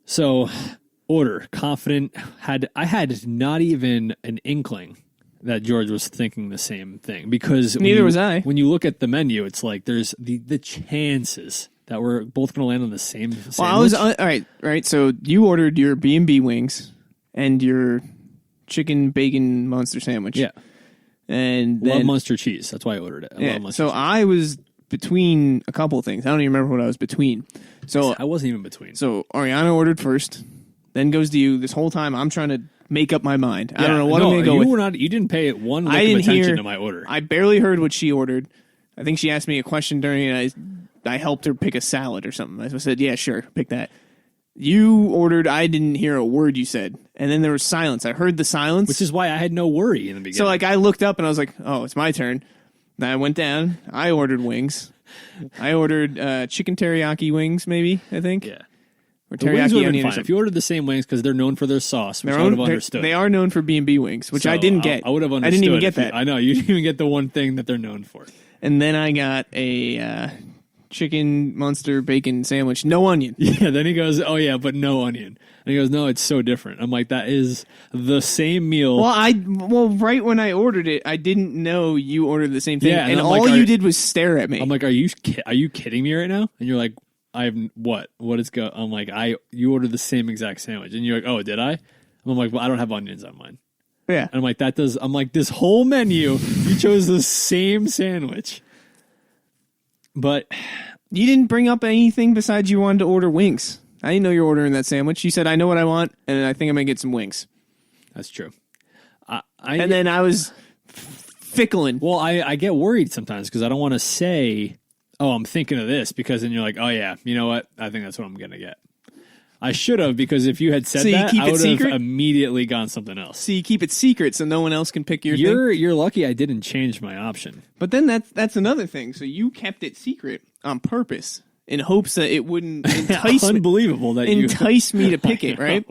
[SPEAKER 2] So, order confident. I had not even an inkling that George was thinking the same thing, because
[SPEAKER 3] neither was I.
[SPEAKER 2] When you look at the menu, it's like there's the chances that we're both going to land on the same sandwich.
[SPEAKER 3] Well, I was all right. So you ordered your B&B wings and your chicken bacon Munster sandwich.
[SPEAKER 2] Yeah,
[SPEAKER 3] and
[SPEAKER 2] love Munster cheese. That's why I ordered it. I love Munster cheese.
[SPEAKER 3] I was between a couple of things. I don't even remember what I was between. So
[SPEAKER 2] I wasn't even between.
[SPEAKER 3] So Ariana ordered first, then goes to you. This whole time I'm trying to make up my mind. I don't know what I'm going to go with.
[SPEAKER 2] You didn't pay one lick of attention to my order.
[SPEAKER 3] I barely heard what she ordered. I think she asked me a question during it. I helped her pick a salad or something. I said, yeah, sure, pick that. You ordered, I didn't hear a word you said. And then there was silence. I heard the silence.
[SPEAKER 2] Which is why I had no worry in the beginning.
[SPEAKER 3] So, I looked up and I was like, oh, it's my turn. Then I went down. I ordered wings. I ordered chicken teriyaki wings, maybe, I think.
[SPEAKER 2] Yeah.
[SPEAKER 3] Or
[SPEAKER 2] The wings
[SPEAKER 3] teriyaki
[SPEAKER 2] would have
[SPEAKER 3] onion
[SPEAKER 2] been
[SPEAKER 3] or
[SPEAKER 2] fine.
[SPEAKER 3] something.
[SPEAKER 2] If you ordered the same wings, because they're known for their sauce, which I would have understood.
[SPEAKER 3] They are known for B&B wings, which
[SPEAKER 2] So
[SPEAKER 3] I didn't get.
[SPEAKER 2] I would have understood.
[SPEAKER 3] I didn't even get that.
[SPEAKER 2] I know. You didn't even get the one thing that they're known for.
[SPEAKER 3] And then I got a chicken monster bacon sandwich, no onion.
[SPEAKER 2] Yeah, then he goes, oh yeah, but no onion. And he goes, no, it's so different. I'm like, that is the same meal.
[SPEAKER 3] Well, right when I ordered it, I didn't know you ordered the same thing.
[SPEAKER 2] Yeah,
[SPEAKER 3] and
[SPEAKER 2] I'm
[SPEAKER 3] all
[SPEAKER 2] like,
[SPEAKER 3] you did was stare at me.
[SPEAKER 2] I'm like, are you kidding me right now? And you're like, what is go? I'm like, you ordered the same exact sandwich. And you're like, oh, did I? I'm like, well, I don't have onions on mine.
[SPEAKER 3] Yeah.
[SPEAKER 2] And I'm like, I'm like, this whole menu, you chose the same sandwich. But
[SPEAKER 3] you didn't bring up anything besides you wanted to order wings. I didn't know you were ordering that sandwich. You said, I know what I want, and I think I'm going to get some wings.
[SPEAKER 2] That's true.
[SPEAKER 3] And then I was fickling.
[SPEAKER 2] Well, I get worried sometimes because I don't want to say, oh, I'm thinking of this, because then you're like, oh, yeah, you know what? I think that's what I'm going to get. I should have, because if you had said that, I would have immediately gone something else.
[SPEAKER 3] So you keep it secret so no one else can pick your thing?
[SPEAKER 2] You're lucky I didn't change my option.
[SPEAKER 3] But then that's another thing. So you kept it secret on purpose in hopes that it wouldn't entice
[SPEAKER 2] Unbelievable that
[SPEAKER 3] entice me to pick it, right?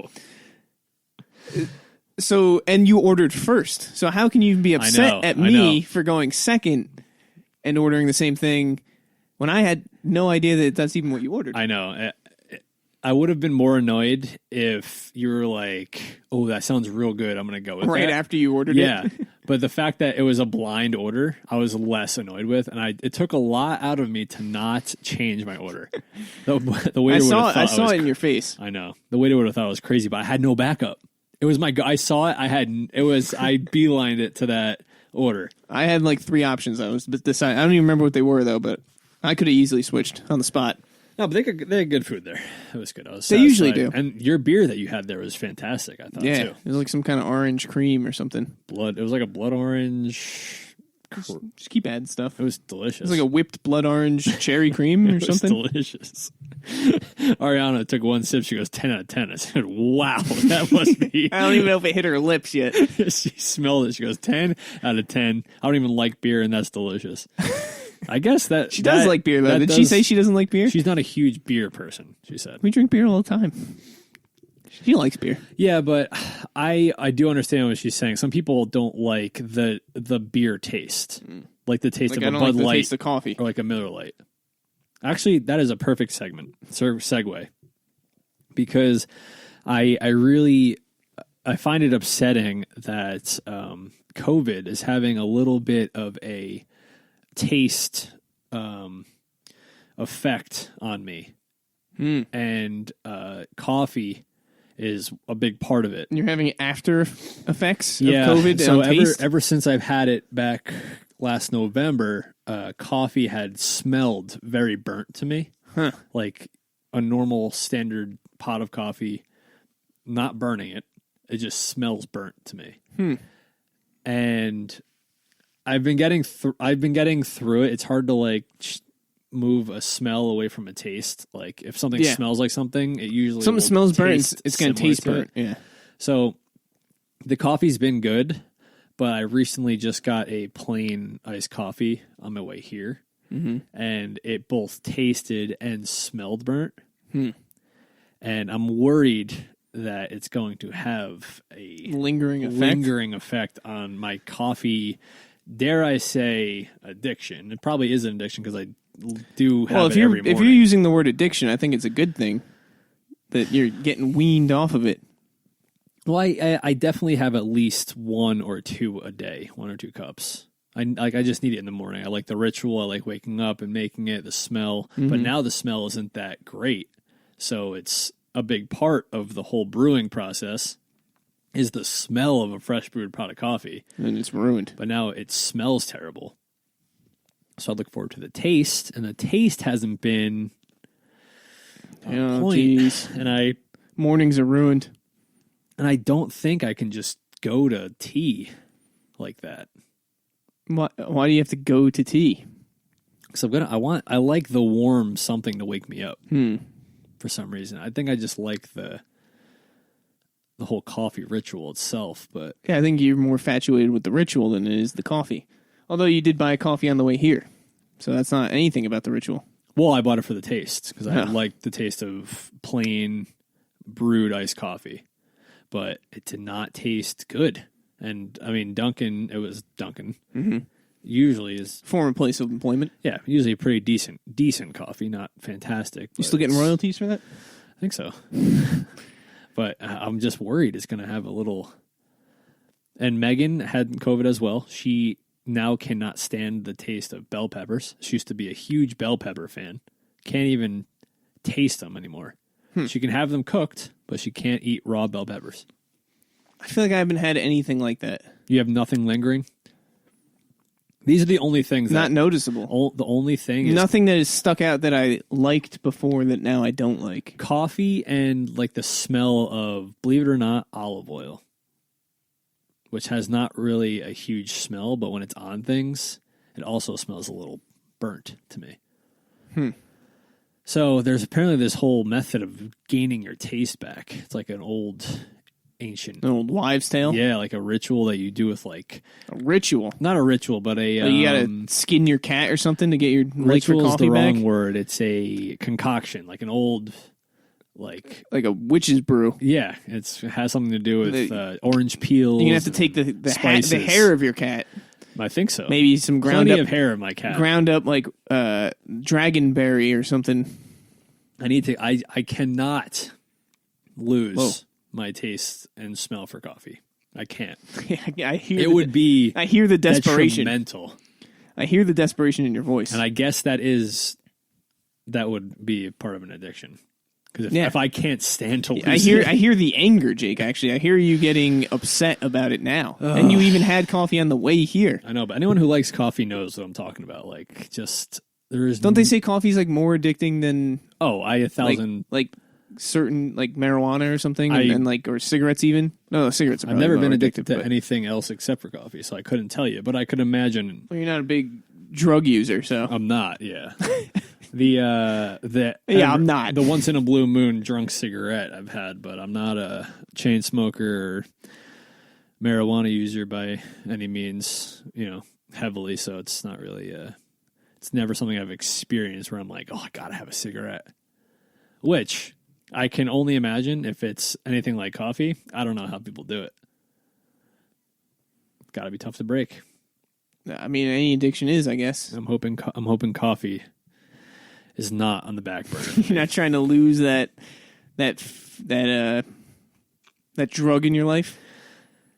[SPEAKER 3] So, and you ordered first. So how can you be upset at me for going second and ordering the same thing when I had no idea that that's even what you ordered?
[SPEAKER 2] I know. I would have been more annoyed if you were like, oh, that sounds real good, I'm going to go with
[SPEAKER 3] right
[SPEAKER 2] that.
[SPEAKER 3] After you ordered it?
[SPEAKER 2] Yeah. But the fact that it was a blind order, I was less annoyed with. And it took a lot out of me to not change my order. The waiter would have thought
[SPEAKER 3] I saw it in your face.
[SPEAKER 2] I know. The waiter would have thought it was crazy, but I had no backup. It was I saw it. I beelined it to that order.
[SPEAKER 3] I had like 3 options. I was deciding. I don't even remember what they were, though, but I could have easily switched on the spot.
[SPEAKER 2] No, but they had good food there. It was good.
[SPEAKER 3] They usually do.
[SPEAKER 2] And your beer that you had there was fantastic, I thought, too.
[SPEAKER 3] It was like some kind of orange cream or something.
[SPEAKER 2] It was like a blood orange.
[SPEAKER 3] Just keep adding stuff.
[SPEAKER 2] It was delicious.
[SPEAKER 3] It was like a whipped blood orange cherry cream or something.
[SPEAKER 2] It was delicious. Ariana took one sip. She goes, 10 out of 10. I said, wow, that must be.
[SPEAKER 3] I don't even know if it hit her lips yet.
[SPEAKER 2] She smelled it. She goes, 10 out of 10. I don't even like beer, and that's delicious. I guess that
[SPEAKER 3] she does like beer, though. Did she say she doesn't like beer?
[SPEAKER 2] She's not a huge beer person, she said.
[SPEAKER 3] We drink beer all the time. She likes beer.
[SPEAKER 2] Yeah, but I do understand what she's saying. Some people don't like the beer taste, like the taste of a Bud Light,
[SPEAKER 3] taste of coffee,
[SPEAKER 2] or like a Miller Lite. Actually, that is a perfect segue, because I find it upsetting that COVID is having a little bit of a taste effect on me, and coffee is a big part of it.
[SPEAKER 3] You're having after effects of COVID
[SPEAKER 2] so
[SPEAKER 3] on taste?
[SPEAKER 2] Ever since I've had it back last November, coffee had smelled very burnt to me. Like a normal standard pot of coffee, not burning it. It just smells burnt to me. And I've been getting through it. It's hard to like move a smell away from a taste. Like if something smells like something, it usually
[SPEAKER 3] something smells burnt. It's going to taste burnt. Yeah.
[SPEAKER 2] So the coffee's been good, but I recently just got a plain iced coffee on my way here, and it both tasted and smelled burnt. And I'm worried that it's going to have a
[SPEAKER 3] lingering
[SPEAKER 2] effect on my coffee. Dare I say addiction? It probably is an addiction because I do have it every morning.
[SPEAKER 3] If you're using the word addiction, I think it's a good thing that you're getting weaned off of it.
[SPEAKER 2] Well, I definitely have at least 1 or 2 a day, 1 or 2 cups. I just need it in the morning. I like the ritual. I like waking up and making it, the smell. But now the smell isn't that great. So it's a big part of the whole brewing process is the smell of a fresh brewed pot of coffee.
[SPEAKER 3] And it's ruined.
[SPEAKER 2] But now it smells terrible. So I look forward to the taste, and the taste hasn't been on point.
[SPEAKER 3] Geez.
[SPEAKER 2] And mornings
[SPEAKER 3] are ruined.
[SPEAKER 2] And I don't think I can just go to tea like that.
[SPEAKER 3] Why do you have to go to tea?
[SPEAKER 2] Because I like the warm something to wake me up. For some reason. I think I just like the whole coffee ritual itself, but
[SPEAKER 3] Yeah, I think you're more infatuated with the ritual than it is the coffee. Although you did buy a coffee on the way here. So that's not anything about the ritual.
[SPEAKER 2] well, I bought it for the taste because I liked the taste of plain brewed iced coffee, but it did not taste good. And I mean, Dunkin', it was Dunkin'. Mm-hmm. Usually is
[SPEAKER 3] Former place of employment.
[SPEAKER 2] yeah, usually a pretty decent coffee, not fantastic.
[SPEAKER 3] You still getting royalties for that?
[SPEAKER 2] I think so. But I'm just worried it's going to have a little. And Megan had COVID as well. She now cannot stand the taste of bell peppers. She used to be a huge bell pepper fan. Can't even taste them anymore. She can have them cooked, but she can't eat raw bell peppers.
[SPEAKER 3] I feel like I haven't had anything like that.
[SPEAKER 2] You have nothing lingering? These are the only things
[SPEAKER 3] Not noticeable.
[SPEAKER 2] The only thing is
[SPEAKER 3] Nothing that has stuck out that I liked before that now I don't like.
[SPEAKER 2] coffee and like the smell of, believe it or not, olive oil, which has not really a huge smell, but when it's on things, it also smells a little burnt to me. So there's apparently this whole method of gaining your taste back. It's like an ancient,
[SPEAKER 3] An old wives' tale?
[SPEAKER 2] yeah, like a ritual that you do with like,
[SPEAKER 3] A ritual.
[SPEAKER 2] not a ritual, but a
[SPEAKER 3] Like you gotta skin your cat or something to get your like for
[SPEAKER 2] ritual is
[SPEAKER 3] coffee
[SPEAKER 2] the
[SPEAKER 3] back?
[SPEAKER 2] wrong word. It's a concoction, like an old, like
[SPEAKER 3] Like a witch's brew.
[SPEAKER 2] yeah, it has something to do with orange peels.
[SPEAKER 3] You're gonna have to take the
[SPEAKER 2] spices.
[SPEAKER 3] hair of your cat.
[SPEAKER 2] I think so.
[SPEAKER 3] Maybe some
[SPEAKER 2] Plenty of hair in my cat.
[SPEAKER 3] ground up like dragonberry or something.
[SPEAKER 2] I need to. I cannot lose
[SPEAKER 3] Whoa.
[SPEAKER 2] my taste and smell for coffee. I can't.
[SPEAKER 3] I hear
[SPEAKER 2] It would be.
[SPEAKER 3] I hear the desperation.
[SPEAKER 2] Detrimental.
[SPEAKER 3] I hear the desperation in your voice.
[SPEAKER 2] And I guess that would be part of an addiction. Because
[SPEAKER 3] Yeah.
[SPEAKER 2] if I can't stand to lose,
[SPEAKER 3] I hear the anger, Jake. Actually, I hear you getting upset about it now, and you even had coffee on the way here.
[SPEAKER 2] I know, but anyone who likes coffee knows what I'm talking about. Like, just there is.
[SPEAKER 3] Don't they say coffee's like more addicting than
[SPEAKER 2] Oh, I 1,000.
[SPEAKER 3] like certain like marijuana or something, and like or cigarettes even? No, cigarettes. Are
[SPEAKER 2] I've never
[SPEAKER 3] probably
[SPEAKER 2] been
[SPEAKER 3] more
[SPEAKER 2] addicted to
[SPEAKER 3] but-
[SPEAKER 2] anything else except for coffee, so I couldn't tell you. But I could imagine.
[SPEAKER 3] Well, you're not a big drug user, so
[SPEAKER 2] I'm not. Yeah. I'm
[SPEAKER 3] not.
[SPEAKER 2] The once in a blue moon drunk cigarette I've had, but I'm not a chain smoker or marijuana user by any means, heavily. So it's not really, it's never something I've experienced where I'm like, oh, I gotta have a cigarette, which I can only imagine if it's anything like coffee. I don't know how people do it. It's gotta be tough to break.
[SPEAKER 3] I mean, any addiction is, I guess.
[SPEAKER 2] I'm hoping coffee is not on the back burner.
[SPEAKER 3] You're not trying to lose that drug in your life.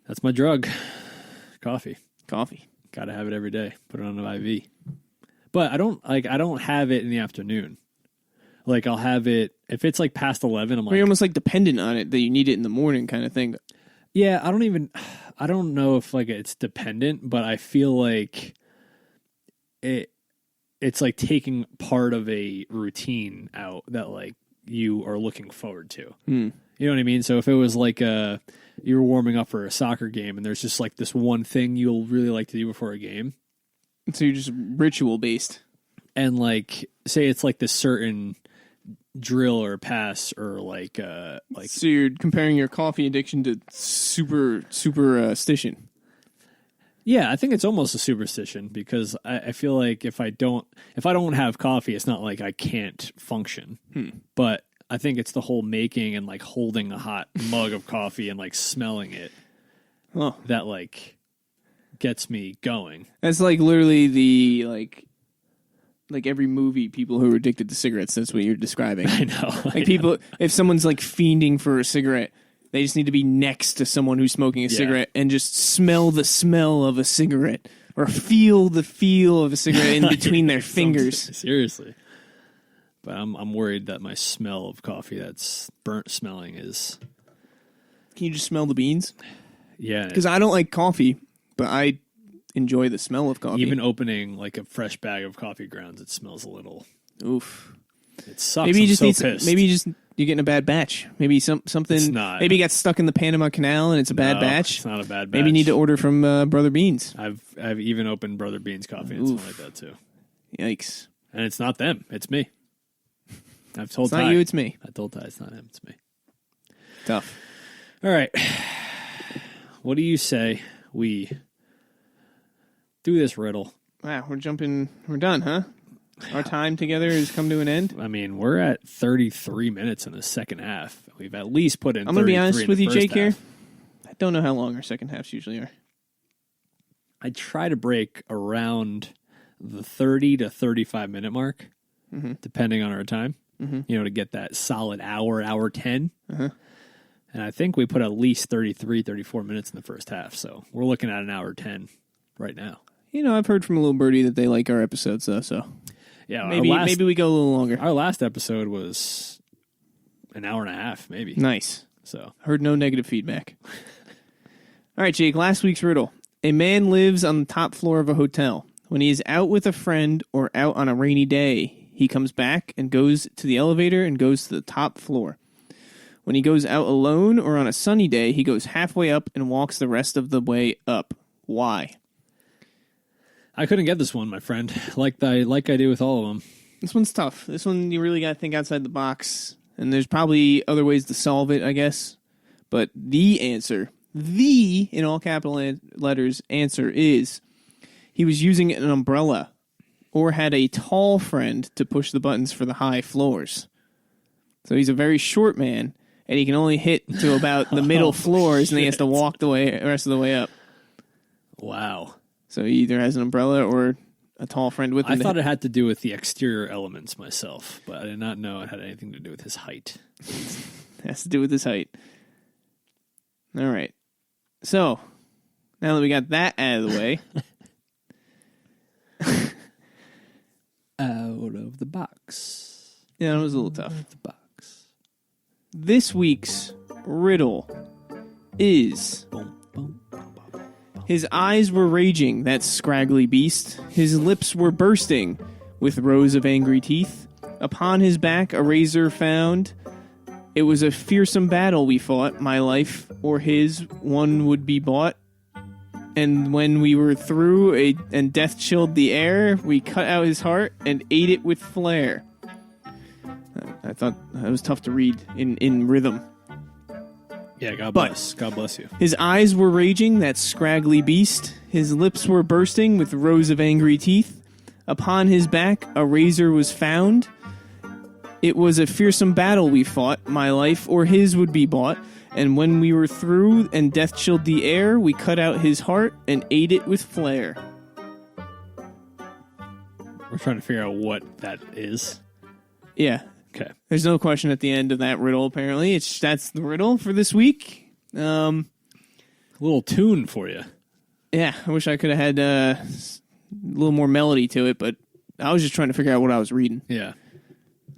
[SPEAKER 2] That's my drug. Coffee.
[SPEAKER 3] Coffee.
[SPEAKER 2] Got to have it every day. Put it on an IV. But I don't have it in the afternoon. Like I'll have it if it's like past 11. I'm like,
[SPEAKER 3] You're almost like dependent on it that you need it in the morning, kind of thing.
[SPEAKER 2] yeah. I don't know if like it's dependent, but I feel like it's like taking part of a routine out that like you are looking forward to. You know what I mean? So if it was like you were warming up for a soccer game and there's just like this one thing you'll really like to do before a game.
[SPEAKER 3] So you're just ritual based.
[SPEAKER 2] And like, say it's like this certain drill or pass or like.
[SPEAKER 3] So you're comparing your coffee addiction to superstition.
[SPEAKER 2] Yeah, I think it's almost a superstition because I feel like if I don't have coffee, it's not like I can't function. But I think it's the whole making and like holding a hot mug of coffee and like smelling it that like gets me going.
[SPEAKER 3] That's like literally the like every movie, people who are addicted to cigarettes. That's what you're describing.
[SPEAKER 2] I know.
[SPEAKER 3] Like people, if someone's like fiending for a cigarette. They just need to be next to someone who's smoking a cigarette and just smell the smell of a cigarette or feel the feel of a cigarette in between their fingers.
[SPEAKER 2] Seriously. But I'm worried that my smell of coffee that's burnt smelling is...
[SPEAKER 3] Can you just smell the beans?
[SPEAKER 2] Yeah.
[SPEAKER 3] Because I don't like coffee, but I enjoy the smell of coffee.
[SPEAKER 2] Even opening like a fresh bag of coffee grounds, it smells a little...
[SPEAKER 3] Oof.
[SPEAKER 2] It sucks.
[SPEAKER 3] Maybe you
[SPEAKER 2] I'm
[SPEAKER 3] just
[SPEAKER 2] so
[SPEAKER 3] need some,
[SPEAKER 2] pissed.
[SPEAKER 3] maybe you just you're getting a bad batch. Maybe something.
[SPEAKER 2] It's not.
[SPEAKER 3] Maybe you got stuck in the Panama Canal and it's a bad batch.
[SPEAKER 2] It's not a bad batch.
[SPEAKER 3] Maybe you need to order from Brother Beans.
[SPEAKER 2] I've even opened Brother Beans coffee and something like that too.
[SPEAKER 3] Yikes!
[SPEAKER 2] And it's not them. It's me. I've told
[SPEAKER 3] It's
[SPEAKER 2] Ty.
[SPEAKER 3] not you. It's me.
[SPEAKER 2] I told Ty it's not him. It's me.
[SPEAKER 3] Tough.
[SPEAKER 2] All right. What do you say we do this riddle?
[SPEAKER 3] Wow, we're done, huh? Our time together has come to an end.
[SPEAKER 2] I mean, we're at 33 minutes in the second half. We've at least put in.
[SPEAKER 3] I'm going to be
[SPEAKER 2] 33
[SPEAKER 3] honest
[SPEAKER 2] in
[SPEAKER 3] with
[SPEAKER 2] the
[SPEAKER 3] you,
[SPEAKER 2] first
[SPEAKER 3] Jake. Here,
[SPEAKER 2] half.
[SPEAKER 3] I don't know how long our second halves usually are.
[SPEAKER 2] I try to break around the 30 to 35 minute mark, depending on our time. To get that solid hour 10. And I think we put at least 33, 34 minutes in the first half. So we're looking at an hour 10 right now.
[SPEAKER 3] I've heard from a little birdie that they like our episodes, though. So
[SPEAKER 2] Yeah,
[SPEAKER 3] maybe we go a little longer.
[SPEAKER 2] Our last episode was an hour and a half, maybe.
[SPEAKER 3] Nice.
[SPEAKER 2] So
[SPEAKER 3] Heard no negative feedback. All right, Jake, last week's riddle. A man lives on the top floor of a hotel. When he is out with a friend or out on a rainy day, he comes back and goes to the elevator and goes to the top floor. When he goes out alone or on a sunny day, he goes halfway up and walks the rest of the way up. Why?
[SPEAKER 2] I couldn't get this one, my friend. Like I do with all of them.
[SPEAKER 3] This one's tough. This one, you really got to think outside the box. And there's probably other ways to solve it, I guess. But the answer, in all capital letters, answer is he was using an umbrella or had a tall friend to push the buttons for the high floors. So he's a very short man, and he can only hit to about the middle floors, and he has to walk the rest of the way up.
[SPEAKER 2] Wow.
[SPEAKER 3] So he either has an umbrella or a tall friend with him.
[SPEAKER 2] I thought it had to do with the exterior elements myself, but I did not know it had anything to do with his height.
[SPEAKER 3] It has to do with his height. All right. So, now that we got that out of the way.
[SPEAKER 2] Out of the box.
[SPEAKER 3] Yeah, it was a little tough.
[SPEAKER 2] Out of the box.
[SPEAKER 3] This week's riddle is...
[SPEAKER 2] Boom, boom, boom, boom.
[SPEAKER 3] His eyes were raging, that scraggly beast. His lips were bursting with rows of angry teeth. Upon his back a razor found. It was a fearsome battle we fought. My life or his, one would be bought. And when we were through and death chilled the air, we cut out his heart and ate it with flair. I thought that was tough to read in rhythm.
[SPEAKER 2] Yeah, God bless. God bless you.
[SPEAKER 3] His eyes were raging, that scraggly beast. His lips were bursting with rows of angry teeth. Upon his back a razor was found. It was a fearsome battle we fought. My life or his would be bought. And when we were through and death chilled the air, we cut out his heart and ate it with flair.
[SPEAKER 2] We're trying to figure out what that is.
[SPEAKER 3] Yeah.
[SPEAKER 2] Okay.
[SPEAKER 3] There's no question at the end of that riddle, apparently. That's the riddle for this week.
[SPEAKER 2] A little tune for you.
[SPEAKER 3] Yeah, I wish I could have had a little more melody to it, but I was just trying to figure out what I was reading.
[SPEAKER 2] Yeah.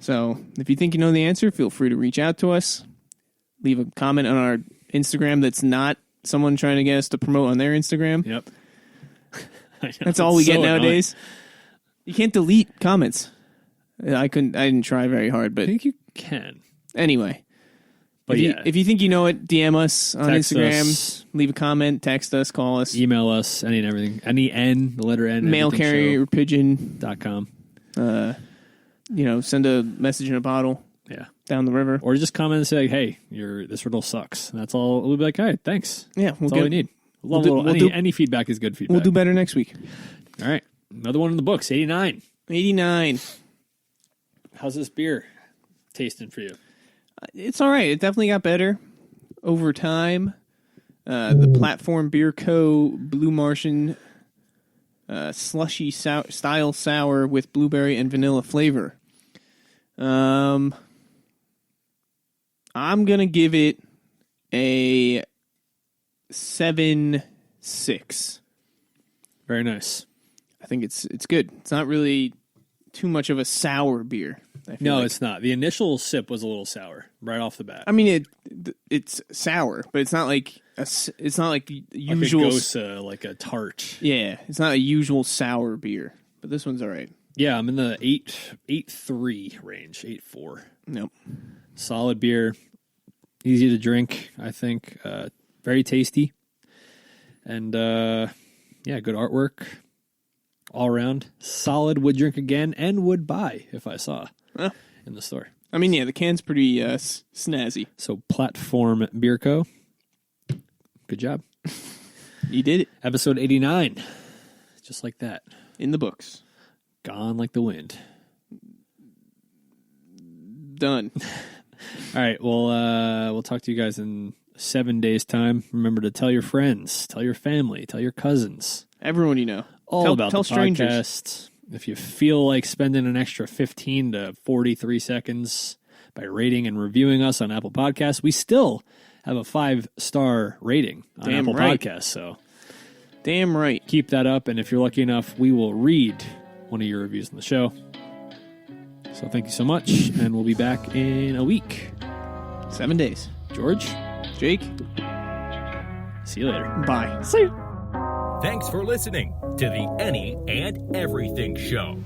[SPEAKER 3] So if you think you know the answer, feel free to reach out to us. Leave a comment on our Instagram that's not someone trying to get us to promote on their Instagram.
[SPEAKER 2] Yep.
[SPEAKER 3] That's all we get nowadays. You can't delete comments. I didn't try very hard,
[SPEAKER 2] I
[SPEAKER 3] but
[SPEAKER 2] think you can.
[SPEAKER 3] anyway.
[SPEAKER 2] But
[SPEAKER 3] if you think you know it, DM us on
[SPEAKER 2] Text
[SPEAKER 3] Instagram.
[SPEAKER 2] us.
[SPEAKER 3] Leave a comment, text us, call us.
[SPEAKER 2] Email us, any and everything. Any N, the letter N.
[SPEAKER 3] Mail carrier, pigeon.
[SPEAKER 2] .com.
[SPEAKER 3] Send a message in a bottle
[SPEAKER 2] Yeah.
[SPEAKER 3] down the river.
[SPEAKER 2] Or just comment and say, hey, this riddle sucks. And that's all. We'll be like, all right, thanks.
[SPEAKER 3] Yeah,
[SPEAKER 2] That's all we need. Any feedback is good feedback.
[SPEAKER 3] We'll do better next week.
[SPEAKER 2] All right. Another one in the books, 89.
[SPEAKER 3] 89.
[SPEAKER 2] How's this beer tasting for you?
[SPEAKER 3] It's all right. It definitely got better over time. The Platform Beer Co. Blue Martian slushy style sour with blueberry and vanilla flavor. I'm gonna give it a 7.6.
[SPEAKER 2] Very nice.
[SPEAKER 3] I think it's good. It's not really too much of a sour beer.
[SPEAKER 2] No, it's not. The initial sip was a little sour right off the bat.
[SPEAKER 3] I mean, it's sour, but it's not like the usual.
[SPEAKER 2] Like a Gosa, like a tart.
[SPEAKER 3] Yeah, it's not a usual sour beer, but this one's all right.
[SPEAKER 2] Yeah, I'm in the 8.3 range, 8.4.
[SPEAKER 3] Nope.
[SPEAKER 2] Solid beer, easy to drink, I think. Very tasty. And, yeah, good artwork. All around. Solid, would drink again and would buy if I saw in the store.
[SPEAKER 3] I mean, yeah, the can's pretty snazzy.
[SPEAKER 2] So, Platform Beer Co. Good job.
[SPEAKER 3] You did it.
[SPEAKER 2] Episode 89. Just like that.
[SPEAKER 3] In the books.
[SPEAKER 2] Gone like the wind.
[SPEAKER 3] Done.
[SPEAKER 2] All right. Well, we'll talk to you guys in 7 days' time. Remember to tell your friends, tell your family, tell your cousins.
[SPEAKER 3] Everyone you know.
[SPEAKER 2] Tell about the
[SPEAKER 3] strangers.
[SPEAKER 2] podcast. If you feel like spending an extra 15 to 43 seconds by rating and reviewing us on Apple Podcasts, we still have a 5-star rating on
[SPEAKER 3] Damn
[SPEAKER 2] Apple
[SPEAKER 3] right.
[SPEAKER 2] Podcasts. So
[SPEAKER 3] Damn right.
[SPEAKER 2] keep that up. And if you're lucky enough, we will read one of your reviews on the show. So thank you so much. And we'll be back in a week.
[SPEAKER 3] 7 days.
[SPEAKER 2] George,
[SPEAKER 3] Jake.
[SPEAKER 2] see you later.
[SPEAKER 3] Bye.
[SPEAKER 2] See you.
[SPEAKER 1] Thanks for listening to the Any and Everything Show.